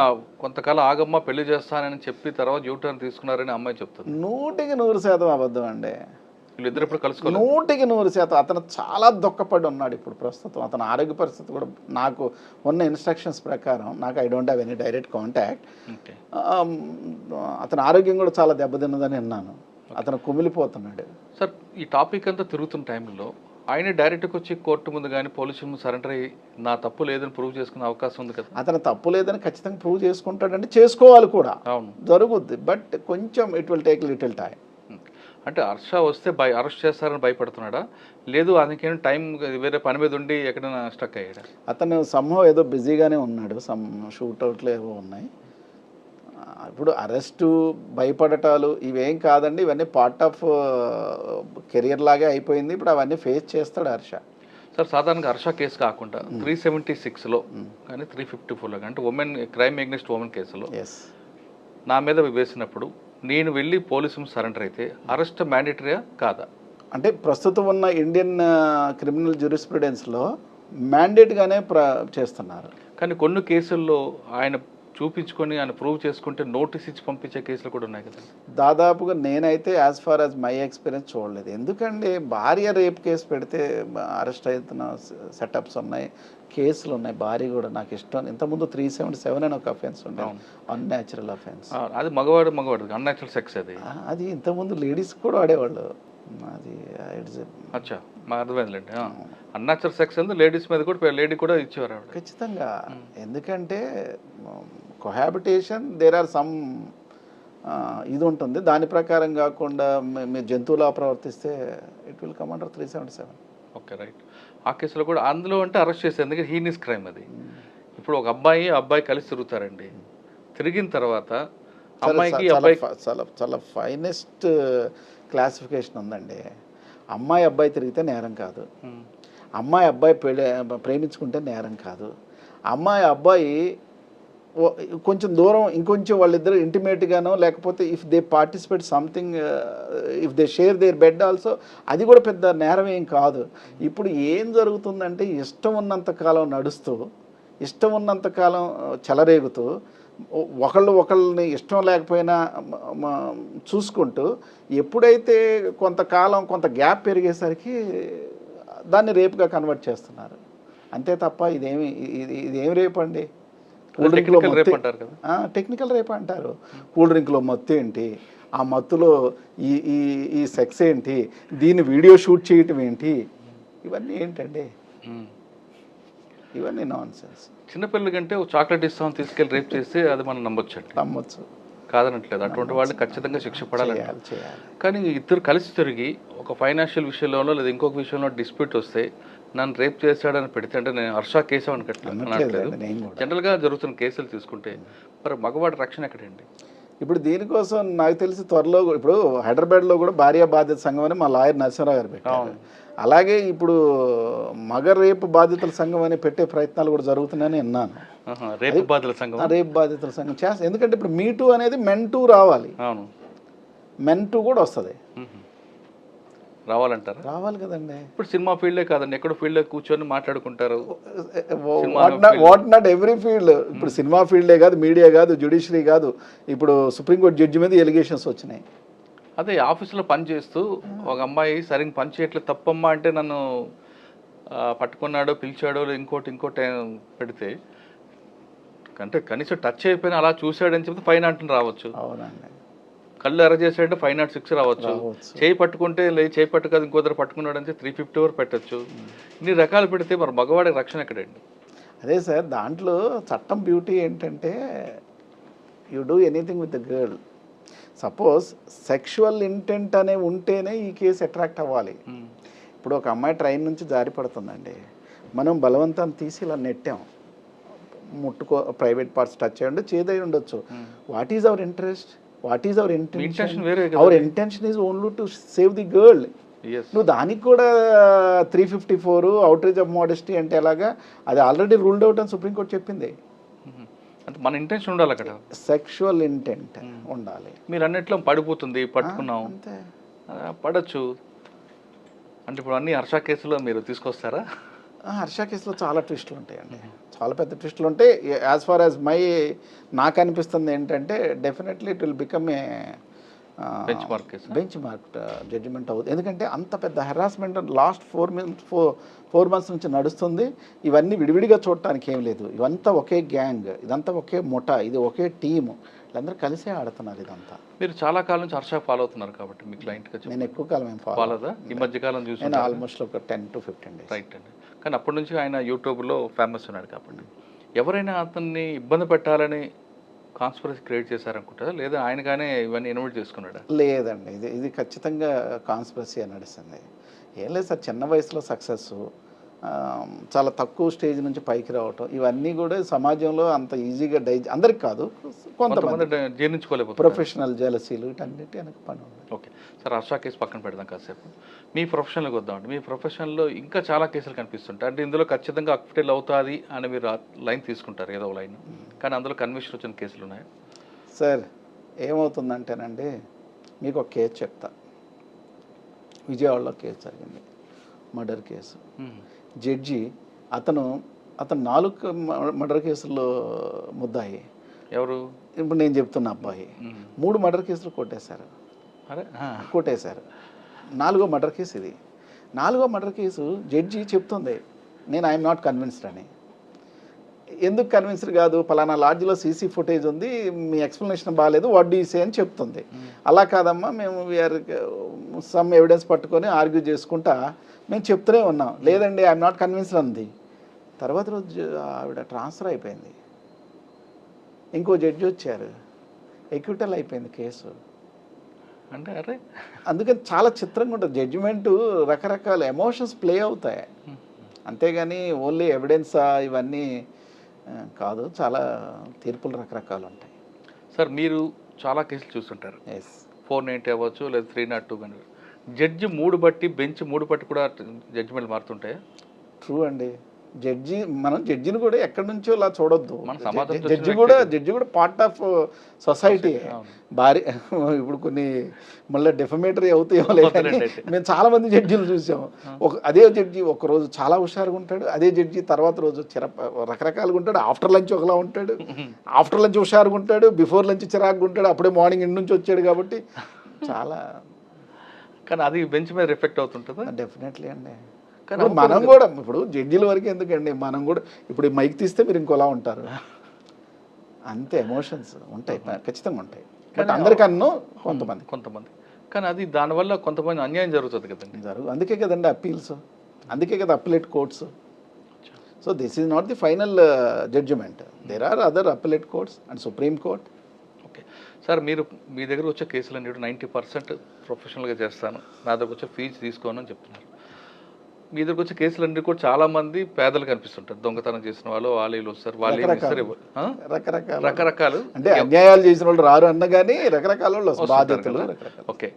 కొంతకాలం ఆగమ్మ పెళ్లి చేస్తానని చెప్పి తర్వాత యూటర్న్ తీసుకున్నారని అమ్మాయి చెప్తుంది. 100% అబద్ధం అండి. వీళ్ళిద్దరు ఇప్పుడు కలుసుకోలేదు. 100% అతను చాలా దుఃఖపడి ఉన్నాడు ఇప్పుడు ప్రస్తుతం. అతని ఆరోగ్య పరిస్థితి కూడా నాకు ఉన్న ఇన్స్ట్రక్షన్స్ ప్రకారం, నాకు I don't have any direct contact, అతని ఆరోగ్యం కూడా చాలా దెబ్బతిన్నదని విన్నాను. అతను కుమిలిపోతున్నాడు. సార్, ఈ టాపిక్ అంతా తిరుగుతున్న టైంలో ఆయన డైరెక్ట్గా వచ్చి కోర్టు ముందు కానీ పోలీసుల ముందు సరెండర్ అయ్యి నా తప్పు లేదని ప్రూవ్ చేసుకునే అవకాశం ఉంది కదా? అతను తప్పు లేదని ఖచ్చితంగా ప్రూవ్ చేసుకుంటాడంటే చేసుకోవాలి కూడా. అవును, జరుగుద్ది. బట్ కొంచెం it will take little time. అంటే హర్ష వస్తే అరెస్ట్ చేస్తారని భయపడుతున్నాడా, లేదు అందుకేం టైం వేరే పని మీద ఉండి ఎక్కడైనా స్టక్ అయ్యాడా? అతను సంహవ్ ఏదో బిజీగానే ఉన్నాడు. సమ్ షూట్అవుట్లు ఏవో ఉన్నాయి. ఇప్పుడు అరెస్టు, భయపడటాలు ఇవేం కాదండి. ఇవన్నీ పార్ట్ ఆఫ్ కెరియర్ లాగే అయిపోయింది. ఇప్పుడు అవన్నీ ఫేస్ చేస్తాడు హర్ష. సార్, సాధారణంగా హర్ష కేసు కాకుండా 376లో కానీ 354లో అంటే క్రైమ్ అగెన్స్ట్ ఉమెన్ కేసులో నా మీద వేసినప్పుడు నేను వెళ్ళి పోలీసు సరెండర్ అయితే అరెస్ట్ మ్యాండేటరీయా కాదా? అంటే ప్రస్తుతం ఉన్న ఇండియన్ క్రిమినల్ జ్యూరిస్ప్రుడెన్స్లో మ్యాండేట్గానే చేస్తున్నారు. కానీ కొన్ని కేసుల్లో ఆయన చూపించుకొని ఆయన ప్రూవ్ చేసుకుంటే నోటీస్ ఇచ్చి పంపించే కేసులు కూడా ఉన్నాయి కదా. దాదాపుగా నేనైతే as far as my experience చూడలేదు. ఎందుకంటే భార్య రేప్ కేసు పెడితే అరెస్ట్ అవుతున్న సెటప్స్ ఉన్నాయి, కేసులు ఉన్నాయి. భార్య కూడా నాకు ఇష్టం. ఇంతకుముందు 377 అని ఒక అఫెన్స్ ఉండే, అన్యాచురల్ అఫెన్స్. అది మగవాడు అన్యాచురల్ సెక్స్. అది ఇంతకుముందు లేడీస్ కూడా ఆడేవాళ్ళు. అది అచ్చా, మా అర్థమైందిలేండి. అన్యాచురల్ సెక్స్ అందు లేడీస్ మీద కూడా లేడీ కూడా ఇచ్చేవారు ఖచ్చితంగా. ఎందుకంటే కొహాబిటేషన్ దేర్ ఆర్ సమ్ ఇది ఉంటుంది. దాని ప్రకారం కాకుండా మీరు జంతువులా ప్రవర్తిస్తే it will come under 377. Okay, right. ఆ కేసులో కూడా అందులో అంటే అరెస్ట్ చేసేది, ఎందుకంటే హీనియస్ క్రైమ్ అది. ఇప్పుడు ఒక అబ్బాయి కలిసి తిరుగుతారండి. తిరిగిన తర్వాత అమ్మాయికి చాలా ఫైనెస్ట్ క్లాసిఫికేషన్ ఉందండి. అబ్బాయి తిరిగితే నేరం కాదు, అబ్బాయి ప్రేమించుకుంటే నేరం కాదు, అబ్బాయి కొంచెం దూరం ఇంకొంచెం వాళ్ళిద్దరు ఇంటిమేట్గానో లేకపోతే if they participate something if they share their bed also, అది కూడా పెద్ద నేరం ఏం కాదు. ఇప్పుడు ఏం జరుగుతుందంటే ఇష్టం ఉన్నంత కాలం నడుస్తూ, ఇష్టం ఉన్నంత కాలం చెలరేగుతూ, ఒకళ్ళని ఇష్టం లేకపోయినా చూసుకుంటూ, ఎప్పుడైతే కొంతకాలం కొంత గ్యాప్ పెరిగేసరికి దాన్ని రేపుగా కన్వర్ట్ చేస్తున్నారు. అంతే తప్ప ఇదేమి రేపు అండి? కూల్ డ్రింక్లో టెక్నికల్ రేప్ అంటారు. కూల్ డ్రింక్లో మత్తు ఏంటి, ఆ మత్తులో ఈ సెక్స్ ఏంటి, దీన్ని వీడియో షూట్ చేయటం ఏంటి, ఇవన్నీ ఏంటండి? ఇవన్నీ నాన్ సెన్స్. చిన్నపిల్లల కంటే చాక్లెట్ ఇస్తాం తీసుకెళ్ళి రేప్ చేస్తే అది మనం నమ్మొచ్చు, కాదనట్లేదు. అటువంటి వాళ్ళు ఖచ్చితంగా శిక్ష పడాలి. కానీ ఇద్దరు కలిసి తిరిగి ఒక ఫైనాన్షియల్ విషయంలోనో లేదా ఇంకొక విషయంలో డిస్ప్యూట్ వస్తే నన్ను రేప్ చేశాడని పెడితే, అంటే నేను హర్ష కేసు అనట్లేదు, జనరల్గా జరుగుతున్న కేసులు తీసుకుంటే మరి మగవాడి రక్షణ ఎక్కడండి? ఇప్పుడు దీనికోసం నాకు తెలిసి త్వరలో ఇప్పుడు హైదరాబాద్లో కూడా భార్య బాధ్యత సంఘం అని మా లాయర్ నరసింహరావు గారు పెట్టారు. అలాగే ఇప్పుడు మగ రేపు బాధితుల సంఘం అని పెట్టే ప్రయత్నాలు కూడా జరుగుతున్నాయని విన్నాను. రేపు బాధితుల సంఘం చేస్తా. ఎందుకంటే ఇప్పుడు మీ టూ అనేది మెన్ టూ రావాలి, మెన్ టూ కూడా వస్తుంది. రావాలంటారు? రావాలి కదండి. ఇప్పుడు సినిమా ఫీల్డే కాదండి, ఎక్కడో ఫీల్డ్ కూర్చొని మాట్లాడుకుంటారు. What not every field. ఇప్పుడు సినిమా ఫీల్డే కాదు, మీడియా కాదు, జ్యుడిషియరీ కాదు, ఇప్పుడు సుప్రీంకోర్టు జడ్జి మీద ఎలిగేషన్స్ వచ్చినాయి. అదే ఆఫీసులో పని చేస్తూ ఒక అమ్మాయి సరిగ్గా పని చేయట్లేదు తప్పమ్మా అంటే నన్ను పట్టుకున్నాడో పిలిచాడో ఇంకోటి పెడితే, అంటే కనీసం టచ్ అయిపోయినా అలా చూశాడని చెప్తే 5 నాట్ రావచ్చు. అవునండి. కళ్ళు ఎర్ర చేసాడంటే 5 నాట్ 6 రావచ్చు. చేయి పట్టుకుంటే చేయి పట్టుకోదు ఇంకోదరు పట్టుకున్నాడు అంటే 350 వరకు పెట్టచ్చు. ఇన్ని రకాలు పెడితే మరి మగవాడికి రక్షణ ఎక్కడండి? అదే సార్, దాంట్లో చట్టం బ్యూటీ ఏంటంటే you do anything with the girl. Suppose sexual intent అనే ఉంటేనే ఈ కేసు అట్రాక్ట్ అవ్వాలి. ఇప్పుడు ఒక అమ్మాయి ట్రైన్ నుంచి జారి పడుతుందండి, మనం బలవంతాన్ని తీసి ఇలా నెట్టాం, ప్రైవేట్ పార్ట్స్ టచ్ అయ్యి చేదై ఉండొచ్చు. What is our interest? What is our intention? Our intention is only to save the girl. నువ్వు దానికి కూడా 354 అవుట్రీచ్ ఆఫ్ మోడెస్టీ అంటే ఎలాగా? అది ఆల్రెడీ రూల్డ్ అవుట్ అని సుప్రీంకోర్టు చెప్పింది. అంటే మన ఇంటెన్షన్ ఉండాలి అక్కడ, సెక్షువల్ ఇంటెంట్ ఉండాలి. మీరు అన్నిట్లో పడిపోతుంది పట్టుకున్నాం పడచ్చు అంటే ఇప్పుడు అన్ని హర్ష కేసులో మీరు తీసుకొస్తారా? హర్ష కేసులో చాలా ట్విస్టులు ఉంటాయండి, చాలా పెద్ద ట్విస్టులు ఉంటాయి. యాజ్ ఫార్ యాజ్ నాకు అనిపిస్తుంది ఏంటంటే definitely it will become a benchmark judgement అవుతుంది. ఎందుకంటే అంత పెద్ద హెరాస్మెంట్ లాస్ట్ 4 months నుంచి నడుస్తుంది. ఇవన్నీ విడివిడిగా చూడటానికి ఏం లేదు, ఇవంతా ఒకే గ్యాంగ్, ఇదంతా ఒకే ముఠా, ఇది ఒకే టీము, వీళ్ళందరూ కలిసే ఆడుతున్నారు ఇదంతా. మీరు చాలా కాలం నుంచి హర్ష ఫాలో అవుతున్నారు కాబట్టి మీ క్లయింట్గా నేను ఎక్కువ కాలం ఏం ఫాలో అవుతా. ఈ మధ్య కాలం చూసి నేను ఆల్మోస్ట్ ఒక 10 to 15 days. రైట్ అండి. కానీ అప్పటి నుంచి ఆయన యూట్యూబ్లో ఫేమస్ ఉన్నాడు కాబట్టి ఎవరైనా అతన్ని ఇబ్బంది పెట్టాలని కాన్స్పిరసీ క్రియేట్ చేశారనుకుంటారా, లేదా ఆయనగానే ఇవన్నీ ఇన్వైట్ చేసుకున్నాడా? లేదండి, ఇది ఖచ్చితంగా కాన్స్పిరసీ అని నడుస్తుంది. ఏం లేదు సార్, చిన్న వయసులో సక్సెస్, చాలా తక్కువ స్టేజ్ నుంచి పైకి రావటం, ఇవన్నీ కూడా సమాజంలో అంత ఈజీగా అందరికి కాదు, కొంతమంది జీర్ణించుకోలేకపోతే ప్రొఫెషనల్ జెలసీలు వీటన్నిటి వెనక పని ఉంది. ఓకే సార్, హర్ష కేసు పక్కన పెడదాం కాసేపు. మీ ప్రొఫెషన్లోకి వద్దామండి. మీ ప్రొఫెషన్లో ఇంకా చాలా కేసులు కనిపిస్తుంటాయి. అంటే ఇందులో ఖచ్చితంగా అక్విటల్ అవుతుంది అని మీరు లైన్ తీసుకుంటారు, ఏదో లైన్, కానీ అందులో కన్విక్షన్ వచ్చిన కేసులు ఉన్నాయి. సార్ ఏమవుతుందంటేనండి, మీకు ఒక కేసు చెప్తా. విజయవాడలో కేసు జరిగింది, మర్డర్ కేసు. జడ్జి అతను 4 మర్డర్ కేసుల్లో ముద్దాయి. ఎవరు? ఇప్పుడు నేను చెప్తున్న అబ్బాయి 3 మర్డర్ కేసులు కొట్టేశారు. 4వ మర్డర్ కేసు ఇది. 4వ మర్డర్ కేసు జడ్జి చెప్తుంది నేను ఐఎమ్ నాట్ కన్విన్స్డ్ అని. ఎందుకు కన్విన్స్డ్ కాదు? పలానా లాడ్జ్లో సీసీ ఫుటేజ్ ఉంది, మీ ఎక్స్ప్లెనేషన్ బాగాలేదు, వాట్ డూ యూ సే అని చెప్తుంది. అలా కాదమ్మా, మేము వీఆర్ సమ్ ఎవిడెన్స్ పట్టుకొని ఆర్గ్యూ చేసుకుంటా మేము చెప్తూనే ఉన్నాం. లేదండి ఐఎమ్ నాట్ కన్విన్స్డ్ అంది. తర్వాత రోజు ఆవిడ ట్రాన్స్ఫర్ అయిపోయింది, ఇంకో జడ్జి వచ్చారు, ఎక్విటల్ అయిపోయింది కేసు. అంటే అరే అందుకని చాలా చిత్రంగా ఉంటుంది జడ్జిమెంటు. రకరకాల ఎమోషన్స్ ప్లే అవుతాయి, అంతేగాని ఓన్లీ ఎవిడెన్సా ఇవన్నీ కాదు. చాలా తీర్పులు రకరకాలు ఉంటాయి. సార్ మీరు చాలా కేసులు చూస్తుంటారు. 490 అవ్వచ్చు లేదా 302 కానీ జడ్జి 3 బట్టి బెంచ్ 3 బట్టి కూడా జడ్జిమెంట్ మారుతుంటాయా? ట్రూ అండి. మనం జడ్జిని కూడా ఎక్కడి నుంచో ఇలా చూడొద్దు. మన సమాజంతో జడ్జి కూడా పార్ట్ ఆఫ్ సొసైటీ. భార్య ఇప్పుడు కొన్ని మళ్ళీ డెఫమేటరీ అవుతాయో మేము చాలా మంది జడ్జిలు చూసాము. అదే జడ్జి ఒక రోజు చాలా హుషారుగా ఉంటాడు, అదే జడ్జి తర్వాత రోజు రకరకాలుగా ఉంటాడు. ఆఫ్టర్ లంచ్ ఒకలా ఉంటాడు, ఆఫ్టర్ లంచ్ హుషారుగా ఉంటాడు, బిఫోర్ లంచ్ చిరాకుగా ఉంటాడు, అప్పుడే మార్నింగ్ ఇంటి నుంచి వచ్చాడు కాబట్టి చాలా. కానీ అది బెంచ్ మీద రిఫ్లెక్ట్ అవుతుంటుంది. డెఫినెట్లీ అండి. కానీ మనం కూడా ఇప్పుడు జడ్జిల వరకు ఎందుకండి, మనం కూడా ఇప్పుడు మైక్ తీస్తే మీరు ఇంకోలా ఉంటారు, అంతే. ఎమోషన్స్ ఉంటాయి, ఖచ్చితంగా ఉంటాయి. బట్ అందరికన్నా కొంతమంది కానీ అది దానివల్ల కొంతమంది అన్యాయం జరుగుతుంది కదండి. అందుకే కదండి అప్పీల్స్, అందుకే కదా appellate courts. So this is not the final judgement. There are other appellate courts and supreme court. Okay sir, మీ దగ్గర వచ్చే కేసులన్నీ 90% ప్రొఫెషనల్గా చేస్తాను, నా దగ్గర వచ్చే ఫీజు తీసుకోను అని చెప్తున్నారు. మీ దగ్గరకు వచ్చే కేసులన్నీ కూడా చాలా మంది పేదలు కనిపిస్తుంటారు, దొంగతనం చేసిన వాళ్ళు వీళ్ళు వస్తారు, రకరకాలు అంటే అన్యాయాలు చేసిన వాళ్ళు రారు అన్న కానీ రకరకాల వాళ్ళు బాధితులు. ఓకే,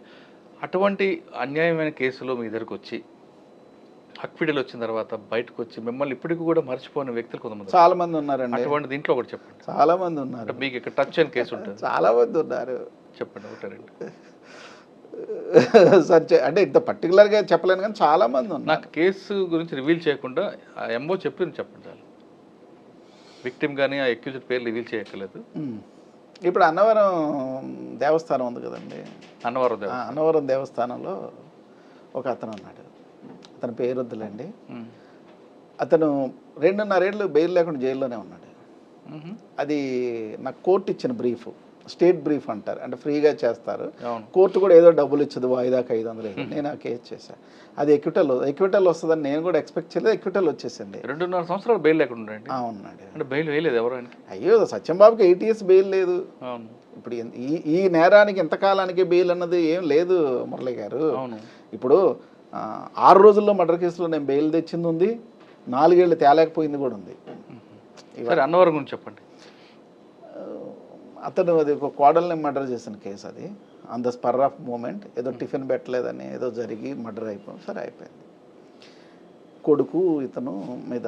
అటువంటి అన్యాయమైన కేసులు మీ దగ్గరకు వచ్చి అక్విడల్ వచ్చిన తర్వాత బయటకు వచ్చి మిమ్మల్ని ఇప్పటికి కూడా మర్చిపోయిన వ్యక్తులు కొంతమంది చాలా మంది ఉన్నారండి. అటువంటి దీంట్లో ఒకటి చెప్పండి. చాలా మంది ఉన్నారు. మీకు ఇక్కడ టచ్ అయిన కేసు ఉంటుంది. చాలా మంది ఉన్నారు. చెప్పండి ఒకటి రెండు. అంటే ఇంత పర్టికులర్గా చెప్పలేను కానీ చాలా మంది ఉన్నారు. నాకు కేసు గురించి రివీల్ చేయకుండా ఎంఓ చెప్పింది చెప్పండి చాలు. విక్టిమ్ కానీ ఆ అక్యూజ్డ్ పేర్లు రివీల్ చేయక్కర్లేదు. ఇప్పుడు అన్నవరం దేవస్థానం ఉంది కదండి, అన్నవరం దేవస్థానంలో ఒక అతను ఉన్నాడు. అతని పేరు వద్దులేండి. అతను 2.5 ఏళ్ళు బెయిల్ లేకుండా జైల్లోనే ఉన్నాడు. అది నాకు కోర్టు ఇచ్చిన బ్రీఫ్, స్టేట్ బ్రీఫ్ అంటారు, అంటే ఫ్రీగా చేస్తారు. కోర్టు కూడా ఏదో డబ్బులు ఇచ్చదు, వాయిదాకి 500. నేను ఆ కేసు చేశాను. అది ఎక్విటల్ వస్తుందని నేను కూడా ఎక్స్పెక్ట్ చేయలేదు. ఎక్విటల్ వచ్చేసింది. 2.5 సంవత్సరాలు బెయిల్ లేకుండా ఉన్నాడు. అంటే బెయిల్ వేయలేదు ఎవరు? అయ్యో, సత్యంబాబుకి 8 years బెయిల్ లేదు. ఇప్పుడు ఈ నేరానికి ఎంతకాలానికి బెయిల్ అన్నది ఏం లేదు మురళి గారు. ఇప్పుడు 6 రోజుల్లో మర్డర్ కేసులో నేను బెయిల్ తెచ్చింది ఉంది, 4 ఏళ్ళు తేలేకపోయింది కూడా ఉంది. అన్నవరం గురించి చెప్పండి. అతను అది ఒక కోడల్ని మర్డర్ చేసిన కేసు. అది on the spur of moment, ఏదో టిఫిన్ పెట్టలేదని ఏదో జరిగి మర్డర్ అయిపోయింది. సరే అయిపోయింది. కొడుకు ఇతను మీద,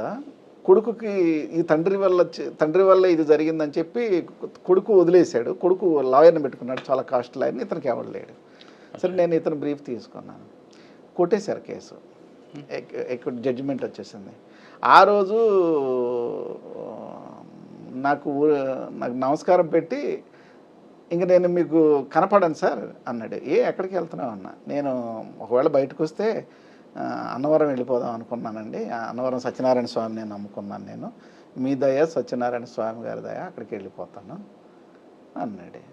కొడుకుకి ఈ తండ్రి వల్ల ఇది జరిగిందని చెప్పి కొడుకు వదిలేశాడు. కొడుకు లాయర్ని పెట్టుకున్నాడు, చాలా కాస్ట్ లాయర్ని. ఇతనికి ఎవరు లేడు. సరే నేను ఇతను బ్రీఫ్ తీసుకున్నాను, కొట్టేశారు కేసు. జడ్జిమెంట్ వచ్చేసింది. ఆ రోజు నాకు నమస్కారం పెట్టి, ఇంక నేను మీకు కనపడను సార్ అన్నాడు. ఎక్కడికి వెళ్తున్నావు అన్న. నేను ఒకవేళ బయటకు వస్తే అన్నవరం వెళ్ళిపోదాం అనుకున్నానండి. అన్నవరం సత్యనారాయణ స్వామి నేను నమ్ముకున్నాను, నేను మీ దయ సత్యనారాయణ స్వామి గారి దయ, అక్కడికి వెళ్ళిపోతాను అన్నాడు.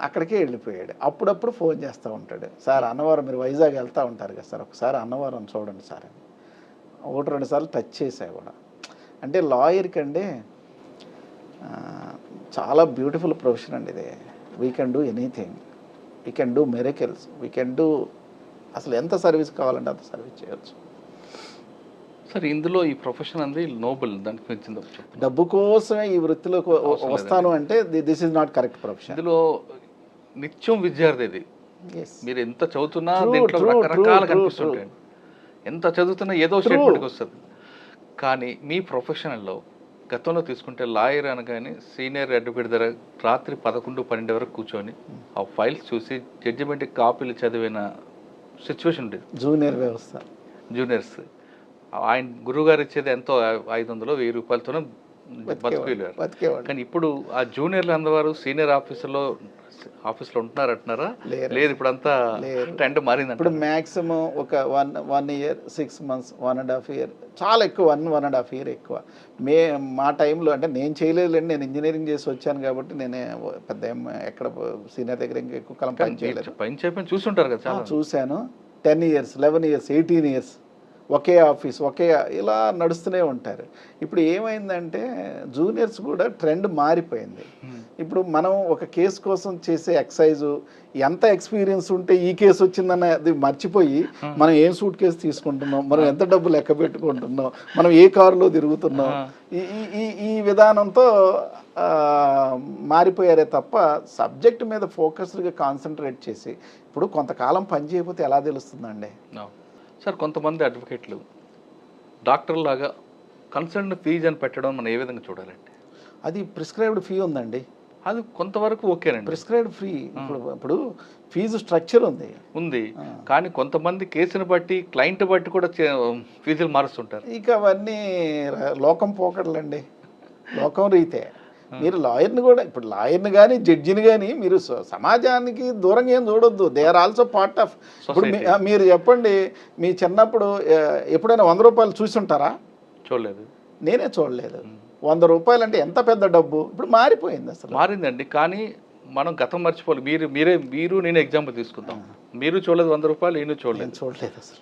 అక్కడికే వెళ్ళిపోయాడు. అప్పుడప్పుడు ఫోన్ చేస్తూ ఉంటాడు, సార్ అన్నవరం మీరు వైజాగ్ వెళ్తూ ఉంటారు కదా సార్, ఒకసారి అన్నవరం చూడండి సార్ అని. 1-2 సార్లు టచ్ చేశా కూడా. అంటే లాయర్కి అండి చాలా బ్యూటిఫుల్ ప్రొఫెషన్ అండి ఇది. We can do anything, we can do miracles, we can do, అసలు ఎంత సర్వీస్ కావాలంటే అంత సర్వీస్ చేయొచ్చు. సార్ ఇందులో ఈ ప్రొఫెషన్ అనేది నోబెల్, దానికి పెంచింది. డబ్బు కోసమే ఈ వృత్తిలోకి వస్తాను అంటే this is not correct profession. ఇందులో నిత్యం విద్యార్థి ఇది. మీరు ఎంత చదువుతున్నా దీంట్లో రకరకాలు కనిపిస్తుంటాయి. ఎంత చదువుతున్నా ఏదో స్టేట్మెంట్కి వస్తుంది. కానీ మీ ప్రొఫెషనల్లో గతంలో తీసుకుంటే లాయర్ అనగానే సీనియర్ అడ్వకేట్ దగ్గర రాత్రి 11-12 వరకు కూర్చొని ఆ ఫైల్స్ చూసి జడ్జిమెంట్ కాపీలు చదివిన సిచ్యువేషన్ ఉండేది. జూనియర్స్ ఆయన గురువుగారు ఇచ్చేది ఎంతో 500-1000 రూపాయలతోనే బతికేవారు. కానీ ఇప్పుడు ఆ జూనియర్లు అందవారు సీనియర్ ఆఫీస్లో ఉంటున్నారు అంటున్నారా? లేదు, ఇప్పుడు అంతా ట్రెండ్ మారింది. ఇప్పుడు మ్యాక్సిమం ఒక 1 year 6 months 1.5 year, చాలా ఎక్కువ, 1.5 year ఎక్కువ. మా టైంలో అంటే నేను చేయలేదులేండి, నేను ఇంజనీరింగ్ చేసి వచ్చాను కాబట్టి నేనే పెద్ద ఎక్కడ సీనియర్ దగ్గర ఇంకా ఎక్కువ కాలం పని చేయలేదు. చూసుంటారు కదా, చూశాను. 10 years 11 years 18 years ఒకే ఆఫీస్, ఇలా నడుస్తూనే ఉంటారు. ఇప్పుడు ఏమైందంటే జూనియర్స్ కూడా ట్రెండ్ మారిపోయింది. ఇప్పుడు మనం ఒక కేసు కోసం చేసే ఎక్సైజు, ఎంత ఎక్స్పీరియన్స్ ఉంటే ఈ కేసు వచ్చిందన్న అది మర్చిపోయి మనం ఏం సూట్ కేసు తీసుకుంటున్నాం, మనం ఎంత డబ్బు లెక్క పెట్టుకుంటున్నాం, మనం ఏ కారులో తిరుగుతున్నాం, ఈ విధానంతో మారిపోయారే తప్ప సబ్జెక్ట్ మీద ఫోకస్డ్గా కాన్సన్ట్రేట్ చేసి, ఇప్పుడు కొంతకాలం పని చేయకపోతే ఎలా తెలుస్తుందండి? సార్ కొంతమంది అడ్వకేట్లు డాక్టర్ లాగా కన్సర్న్ ఫీజు అని పెట్టడం మనం ఏ విధంగా చూడాలండి? అది ప్రిస్క్రైబ్డ్ ఫీ ఉందండి. అది కొంతవరకు ఓకేనండి, ప్రిస్క్రైబ్డ్ ఫీ. ఇప్పుడు ఫీజు స్ట్రక్చర్ ఉంది. కానీ కొంతమంది కేసును బట్టి క్లయింట్ బట్టి కూడా ఫీజులు మారుస్తుంటారు. ఇక అవన్నీ లోకం పోకడలండి, లోకం రీతే. మీరు లాయర్ని కూడా, ఇప్పుడు లాయర్ని కానీ జడ్జిని కానీ మీరు సమాజానికి దూరంగా ఏం చూడొద్దు. They are also part of. ఇప్పుడు మీరు చెప్పండి, మీ చిన్నప్పుడు ఎప్పుడైనా 100 రూపాయలు చూసి ఉంటారా? చూడలేదు. నేనే చూడలేదు. 100 రూపాయలు అంటే ఎంత పెద్ద డబ్బు. ఇప్పుడు మారిపోయింది, అసలు మారిందండి. కానీ మనం గతం మర్చిపోవాలి. మీరు నేను ఎగ్జాంపుల్ తీసుకుందాం. మీరు చూడలేదు 100 రూపాయలు, నేను చూడలేదు అసలు.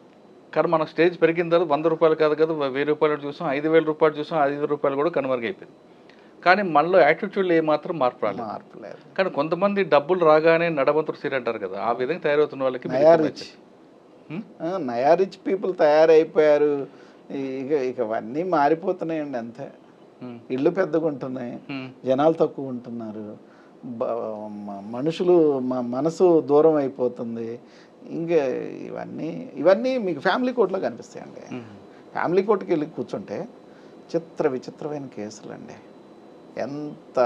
కానీ మన స్టేజ్ పెరిగిన తర్వాత 100 రూపాయలు కాదు కదా, 1000 రూపాయలు చూసాం, 5000 రూపాయలు చూసాం, 5,000 రూపాయలు కూడా కనుమరుగైపోయింది. కానీ మనలో యాటిట్యూడ్లో ఏమాత్రం మార్పు రాలేదు. కానీ కొంతమంది డబ్బులు రాగానే నడమంతుడు సీర్ అంటారు కదా, ఆ విధంగా తయారవుతున్న వాళ్ళకి నయా రిచ్ పీపుల్ తయారైపోయారు. ఇక అవన్నీ మారిపోతున్నాయండి, అంతే. ఇళ్ళు పెద్దగా ఉంటున్నాయి, జనాలు తక్కువ ఉంటున్నారు, మనుషులు మనసు దూరం అయిపోతుంది. ఇంకా ఇవన్నీ మీకు ఫ్యామిలీ కోర్టులో కనిపిస్తాయండి. ఫ్యామిలీ కోర్టుకి వెళ్ళి కూర్చుంటే విచిత్రమైన కేసులు అండి. ఎంత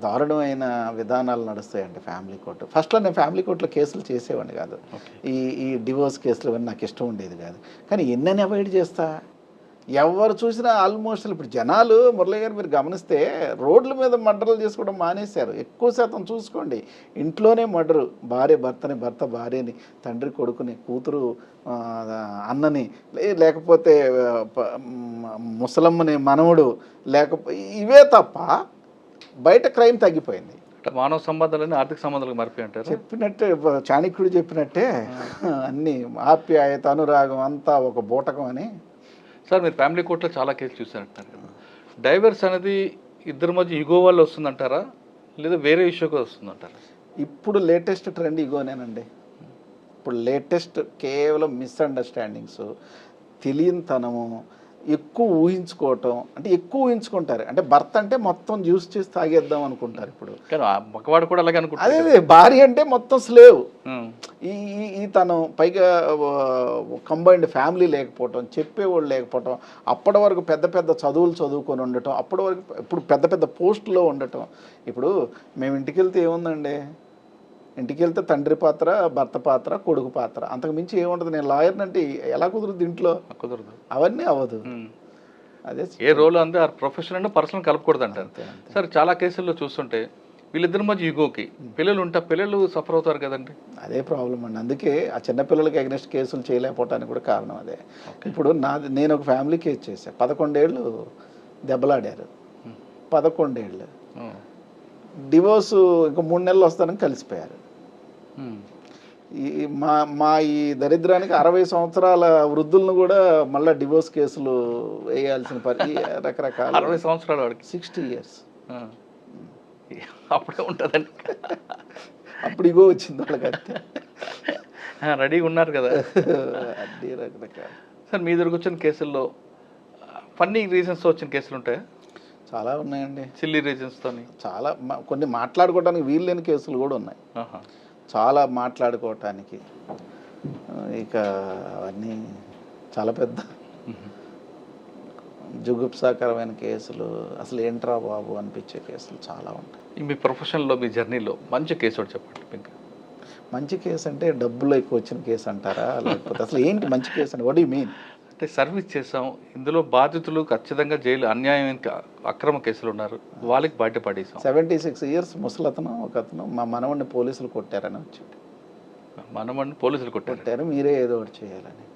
దారుణమైన విధానాలు నడుస్తాయండి ఫ్యామిలీ కోర్టు. ఫస్ట్లో నేను ఫ్యామిలీ కోర్టులో కేసులు చేసేవాడిని కాదు. ఈ డివోర్స్ కేసులు ఇవన్నీ నాకు ఇష్టం ఉండేది కాదు. కానీ ఎన్నని అవాయిడ్ చేస్తా. ఎవరు చూసినా ఆల్మోస్ట్ ఇప్పుడు జనాలు, మురళి గారు మీరు గమనిస్తే రోడ్ల మీద మర్డర్లు చేసుకోవడం మానేశారు. ఎక్కువ శాతం చూసుకోండి, ఇంట్లోనే మర్డరు. భార్య భర్తని, భర్త భార్యని, తండ్రి కొడుకుని, కూతురు అన్నని, లేకపోతే ముసలమ్మని మనవడు, లేకపోతే ఇవే తప్ప బయట క్రైమ్ తగ్గిపోయింది. మానవ సంబంధాలని ఆర్థిక సంబంధాలకు మారిపోయి అంటారు. చెప్పినట్టే చాణక్యుడు చెప్పినట్టే అన్నీ ఆప్యాయత, అనురాగం అంతా ఒక బూటకం అని. సార్, మీరు ఫ్యామిలీ కోర్టులో చాలా కేసులు చూసారంటారు కదా, డైవర్స్ అనేది ఇద్దరి మధ్య ఈగో వల్ల వస్తుందంటారా, లేదా వేరే ఇష్యూగా వస్తుందంటారా? ఇప్పుడు లేటెస్ట్ ట్రెండ్ ఈగోనేనండి. ఇప్పుడు లేటెస్ట్ కేవలం మిస్అండర్స్టాండింగ్స్, తెలియనితనము, ఎక్కువ ఊహించుకోవటం. అంటే ఎక్కువ ఊహించుకుంటారు. అంటే భర్త అంటే మొత్తం జ్యూస్ చేసి తాగేద్దాం అనుకుంటారు. ఇప్పుడు మగవాడు కూడా అలాగే అనుకుంటారు. అదే భార్య అంటే మొత్తం స్లేవ్. ఈ తను పైగా కంబైన్డ్ ఫ్యామిలీ లేకపోవటం, చెప్పేవాళ్ళు లేకపోవటం, అప్పటి వరకు పెద్ద పెద్ద చదువులు చదువుకొని ఉండటం, అప్పటి వరకు ఇప్పుడు పెద్ద పెద్ద పోస్టులో ఉండటం. ఇప్పుడు మేము ఇంటికి వెళ్తే ఏముందండి, ఇంటికి వెళ్తే తండ్రి పాత్ర, భర్త పాత్ర, కొడుకు పాత్ర, అంతకు మించి ఏముంటుంది. నేను లాయర్ని అంటే ఎలా కుదురుద్ది, ఇంట్లో కుదరదు, అవన్నీ అవ్వదు. అదే ఏ రోల్ అంతే ఆ ప్రొఫెషన్ అంటే పర్సనల్ కలపకూడదు అంటారు. సార్, చాలా కేసుల్లో చూస్తుంటే వీళ్ళిద్దరి మధ్య ఈగోకి పిల్లలు ఉంటే పిల్లలు సఫర్ అవుతారు కదండి. అదే ప్రాబ్లం అండి. అందుకే ఆ చిన్నపిల్లలకి అగెన్స్ట్ కేసులు చేయలేకపోవటానికి కూడా కారణం అదే. ఇప్పుడు నేను ఒక ఫ్యామిలీ కేసు చేశాను. 11 ఏళ్ళు దెబ్బలాడారు. 11 ఏళ్ళు డివోర్సు ఇంకా 3 నెలలు వస్తానని కలిసిపోయారు. ఈ దరిద్రానికి 60 సంవత్సరాల వృద్ధులను కూడా మళ్ళీ డివోర్స్ కేసులు వేయాల్సిన రకరకాల 60 సంవత్సరాల వాడికి 60 years అప్పుడే ఉంటుందండి. అప్పుడు ఇగో వచ్చింది వాళ్ళకి, అంతే. రెడీగా ఉన్నారు కదా అన్నీ రకరకాల. సార్, మీ దగ్గరకు వచ్చిన కేసుల్లో ఫన్నీ రీజన్స్ వచ్చిన కేసులు ఉంటాయా? చాలా ఉన్నాయండి. సిల్లీ రీజన్స్తో చాలా, కొన్ని మాట్లాడుకోవడానికి వీలు లేని కేసులు కూడా ఉన్నాయి. చాలా మాట్లాడుకోవటానికి. ఇక అవన్నీ చాలా పెద్ద జుగుప్సాకరమైన కేసులు, అసలు ఏంట్రా బాబు అనిపించే కేసులు చాలా ఉంటాయి. మీ ప్రొఫెషన్లో, మీ జర్నీలో మంచి కేసు ఒకటి చెప్పండి. ఇంకా మంచి కేసు అంటే డబ్బులు ఎక్కువ వచ్చిన కేసు అంటారా, లేకపోతే అసలు ఏంటి మంచి కేసు అంటే? What you mean? అంటే సర్వీస్ చేసాం, ఇందులో బాధితులు ఖచ్చితంగా జైలు అన్యాయం అక్రమ కేసులు ఉన్నారు, వాళ్ళకి బయటపడేసాం. 76 years ముసలతను ఒక అతను మా మనవడిని పోలీసులు కొట్టారని వచ్చింది. మనవడిని పోలీసులు కొట్టారు, మీరే ఏదో ఒకటి చేయాలని.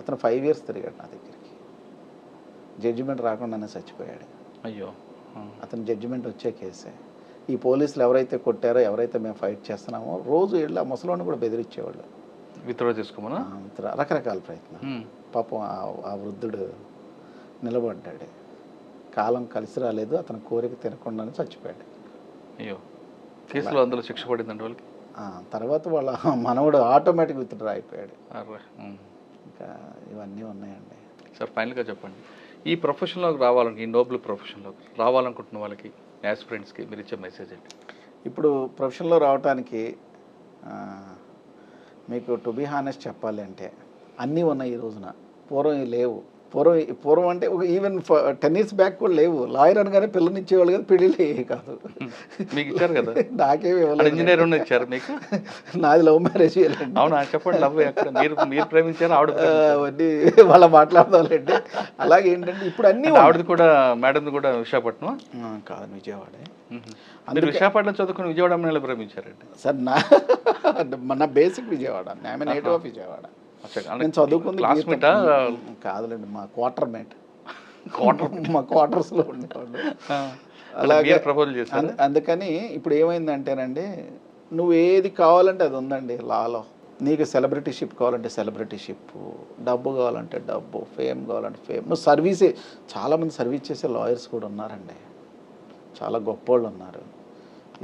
అతను 5 years తిరిగాడు నా దగ్గరికి. జడ్జిమెంట్ రాకుండానే చచ్చిపోయాడు. అయ్యో. అతను జడ్జిమెంట్ వచ్చే కేసే. ఈ పోలీసులు ఎవరైతే కొట్టారో, ఎవరైతే మేము ఫైట్ చేస్తున్నామో, రోజు వెళ్ళి ఆ ముసలోని కూడా బెదిరించేవాళ్ళు. విత్డ్రా చేసుకోమన్నా రకరకాల ప్రయత్నం. పాపం ఆ వృద్ధుడు నిలబడ్డాడు. కాలం కలిసి రాలేదు, అతని కోరిక తినకుండానే చచ్చిపోయాడు. అయ్యో. కేసులో అందులో శిక్ష పడిందండి వాళ్ళకి. తర్వాత వాళ్ళ మనవడు ఆటోమేటిక్ విత్డ్రా అయిపోయాడు. ఇంకా ఇవన్నీ ఉన్నాయండి. సార్, ఫైనల్గా చెప్పండి, ఈ ప్రొఫెషన్లోకి రావాలని, ఈ నోబుల్ ప్రొఫెషన్లోకి రావాలనుకుంటున్న వాళ్ళకి, యాస్పిరెంట్స్కి మీరు ఇచ్చే మెసేజ్ ఏంటి? ఇప్పుడు ప్రొఫెషన్లో రావడానికి మీకు టు బీ హానెస్ట్ చెప్పాలి అంటే అన్నీ ఉన్నాయి ఈ రోజున. పూర్వం లేవు. పూర్వం అంటే ఒక ఈవెన్ 10 years బ్యాక్ కూడా లేవు. లాయర్ అనగానే పిల్లనిచ్చేవాళ్ళు కదా, పెళ్ళిళ్ళు కాదు. మీకు ఇచ్చారు కదా, నాకేమి ఇవ్వలేదు. ఇంజనీర్ ఇచ్చారు మీకు. నాది లవ్ మ్యారేజ్ చేయాలండి. అవునా, చెప్పండి. లవ్ ఎక్కడ మీరు ప్రేమించారు, ఆవిడ అవన్నీ వాళ్ళ మాట్లాడదాంలేండి. అలాగే ఏంటంటే ఇప్పుడు అన్ని ఆవిడది కూడా, మేడంది కూడా విశాఖపట్నం కాదు, విజయవాడే. మీరు విశాఖపట్నం చదువుకుని విజయవాడ అమ్మాయిలు ప్రేమించారండి సార్ నా basic Vijayawada, I'm native of Vijayawada. నేను చదువుకుంది క్లాస్మేట్ కాదులేండి, మా క్వార్టర్ మేట్. మా క్వార్టర్స్లో ఉండేవాళ్ళు. అలాగే ప్రపోజల్ చేశారు. అందుకని ఇప్పుడు ఏమైందంటేనండి, నువ్వు ఏది కావాలంటే అది ఉందండి లాలో. నీకు సెలబ్రిటీషిప్ కావాలంటే సెలబ్రిటీషిప్, డబ్బు కావాలంటే డబ్బు, ఫేమ్ కావాలంటే ఫేమ్. నువ్వు సర్వీసే, చాలామంది సర్వీస్ చేసే లాయర్స్ కూడా ఉన్నారండి, చాలా గొప్పోళ్ళు ఉన్నారు.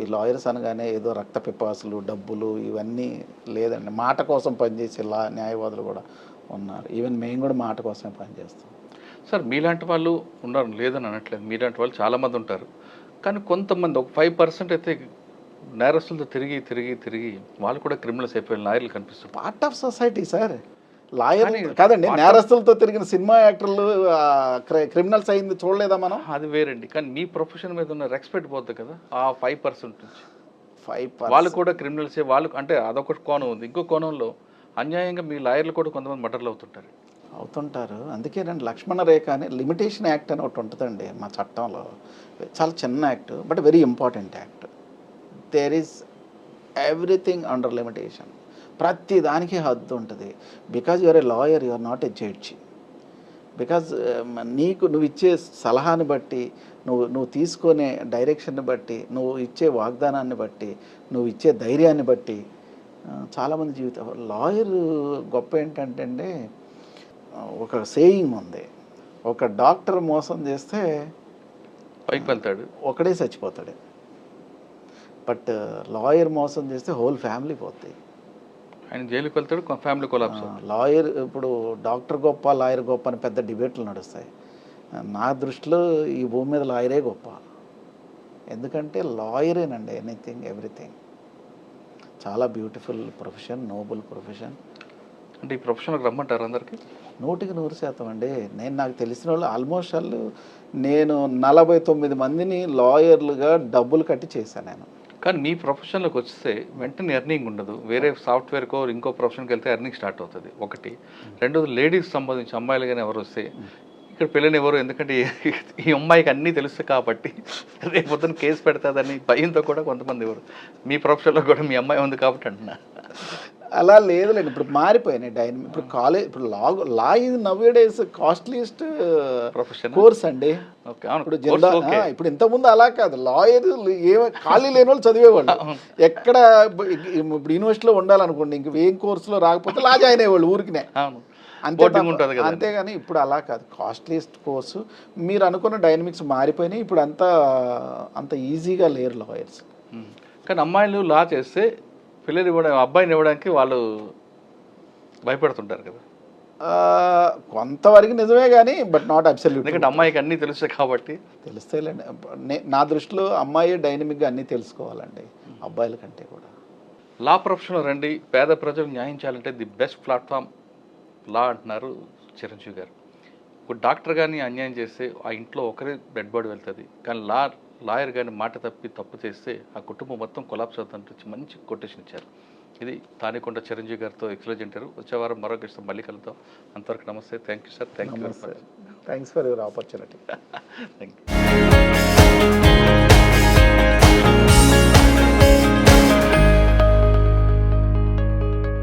ఈ లాయర్స్ అనగానే ఏదో రక్త పిపాసులు, డబ్బులు ఇవన్నీ లేదండి. మాట కోసం పనిచేసే న్యాయవాదులు కూడా ఉన్నారు. ఈవెన్ మేము కూడా మాట కోసమే పనిచేస్తాం. సార్ మీలాంటి వాళ్ళు ఉన్నారు, లేదని అనట్లేదు, మీలాంటి వాళ్ళు చాలామంది ఉంటారు. కానీ కొంతమంది ఒక 5% అయితే నేరస్తులతో తిరిగి తిరిగి తిరిగి వాళ్ళు కూడా క్రిమినల్స్ అయిపోయిన లాయర్లు కనిపిస్తారు. Part of society sir. Lawyer కాదండి, నేరస్తులతో తిరిగిన సినిమా యాక్టర్లు క్రిమినల్స్ అయింది చూడలేదా మనం? అది వేరండి. కానీ మీ ప్రొఫెషన్ మీద ఉన్న రెస్పెక్ట్ పోతుంది కదా ఆ 5% నుంచి. 5% వాళ్ళు కూడా క్రిమినల్సే. వాళ్ళు అంటే అదొక కోణం ఉంది. ఇంకో కోణంలో అన్యాయంగా మీ లాయర్లు కూడా కొంతమంది మర్డర్లు అవుతుంటారు. అందుకేనండి లక్ష్మణ రేఖ అని లిమిటేషన్ యాక్ట్ అని ఒకటి ఉంటుందండి మా చట్టంలో. చాలా చిన్న act, but very important act. There is everything under limitation. ప్రతి దానికి హద్దు ఉంటుంది. Because you're a lawyer, you're not a judge. Because నువ్వు ఇచ్చే సలహాని బట్టి, నువ్వు తీసుకునే డైరెక్షన్ని బట్టి, నువ్వు ఇచ్చే వాగ్దానాన్ని బట్టి, నువ్వు ఇచ్చే ధైర్యాన్ని బట్టి చాలామంది జీవితం. లాయర్ గొప్ప ఏంటంటే అండి, ఒక సేయింగ్ ఉంది, ఒక డాక్టర్ మోసం చేస్తే పైకి వెళ్తాడు, ఒకడే చచ్చిపోతాడు. బట్ లాయర్ మోసం చేస్తే హోల్ ఫ్యామిలీ పోతాయి. ఆయన జైలుకి వెళ్తాడు, ఫ్యామిలీ కొలాప్స్. లాయర్ ఇప్పుడు డాక్టర్ గొప్ప, లాయర్ గొప్ప అని పెద్ద డిబేట్లు నడుస్తాయి. నా దృష్టిలో ఈ భూమి మీద లాయరే గొప్ప. ఎందుకంటే లాయరేనండి ఎనీథింగ్ ఎవ్రీథింగ్. చాలా బ్యూటిఫుల్ ప్రొఫెషన్, నోబుల్ ప్రొఫెషన్. అంటే ఈ ప్రొఫెషన్కి రమ్మంటారు అందరికీ? 100% అండి. నాకు తెలిసిన వాళ్ళు ఆల్మోస్ట్ వాళ్ళు, నేను 49 మందిని లాయర్లుగా డబ్బులు కట్టి చేశాను నేను. కానీ మీ ప్రొఫెషన్లోకి వస్తే వెంటనే ఎర్నింగ్ ఉండదు. వేరే సాఫ్ట్వేర్కో ఇంకో ప్రొఫెషన్కి వెళ్తే ఎర్నింగ్ స్టార్ట్ అవుతుంది ఒకటి. రెండోది లేడీస్ సంబంధించి అమ్మాయిలు కానీ ఎవరు వస్తే ఇక్కడ పెళ్ళని ఎవరు, ఎందుకంటే ఈ అమ్మాయికి అన్నీ తెలుసు కాబట్టి రేపు పొద్దున్న కేసు పెడతాదని భయంతో కూడా కొంతమంది ఎవరు. మీ ప్రొఫెషన్లో కూడా మీ అమ్మాయి ఉంది కాబట్టి అంటున్నా. అలా లేదులేండి, ఇప్పుడు మారిపోయినాయి డైనమిక్. ఇప్పుడు కాలేజ్, ఇప్పుడు law is nowadays costliest profession course అండి. ఇప్పుడు ఇంతకుముందు అలా కాదు. లాయర్ ఖాళీ లేని వాళ్ళు చదివేవాళ్ళు. ఎక్కడ ఇప్పుడు యూనివర్సిటీలో ఉండాలనుకోండి, ఇంక ఏం కోర్సులో రాకపోతే లా జాయిన్ అయ్యేవాళ్ళు ఊరికినే. అంతేగాని ఇప్పుడు అలా కాదు, కాస్ట్లీస్ట్ కోర్సు. మీరు అనుకున్న డైనమిక్స్ మారిపోయినాయి. ఇప్పుడు అంత ఈజీగా లేరు లాయర్స్. కానీ అమ్మాయిలు లా చేస్తే పిల్లలు ఇవ్వడం, అబ్బాయిని ఇవ్వడానికి వాళ్ళు భయపడుతుంటారు కదా. కొంతవరకు నిజమే కానీ బట్ నాట్ అబ్సల్యూట్. ఎందుకంటే అమ్మాయికి అన్నీ తెలుస్తాయి కాబట్టి. తెలుస్తాయిలేండి. నా దృష్టిలో అమ్మాయి డైనమిక్గా అన్నీ తెలుసుకోవాలండి అబ్బాయిల కంటే కూడా. లా ప్రొఫెషన్లో రండి, పేద ప్రజలకు న్యాయం చేయాలంటే ది బెస్ట్ ప్లాట్ఫామ్ లా అంటున్నారు చిరంజీవి గారు. ఇప్పుడు డాక్టర్ కానీ అన్యాయం చేస్తే ఆ ఇంట్లో ఒకరే డెడ్ బాడీ వెళ్తుంది. కానీ లాయర్ కానీ మాట తప్పు చేస్తే ఆ కుటుంబం మొత్తం కొలాప్స్ అవుతుంటే మంచి కొటేషన్ ఇచ్చారు. ఇది తానేకొండ చిరంజీవి గారితో ఎక్సలెంట్ ఇంటర్వ్యూ. వచ్చే వారం మరొక ఇష్టం మళ్ళీ కలుద్దాం. అంతవరకు నమస్తే. Thank you sir. Thank you. Thanks for your opportunity. Thank you.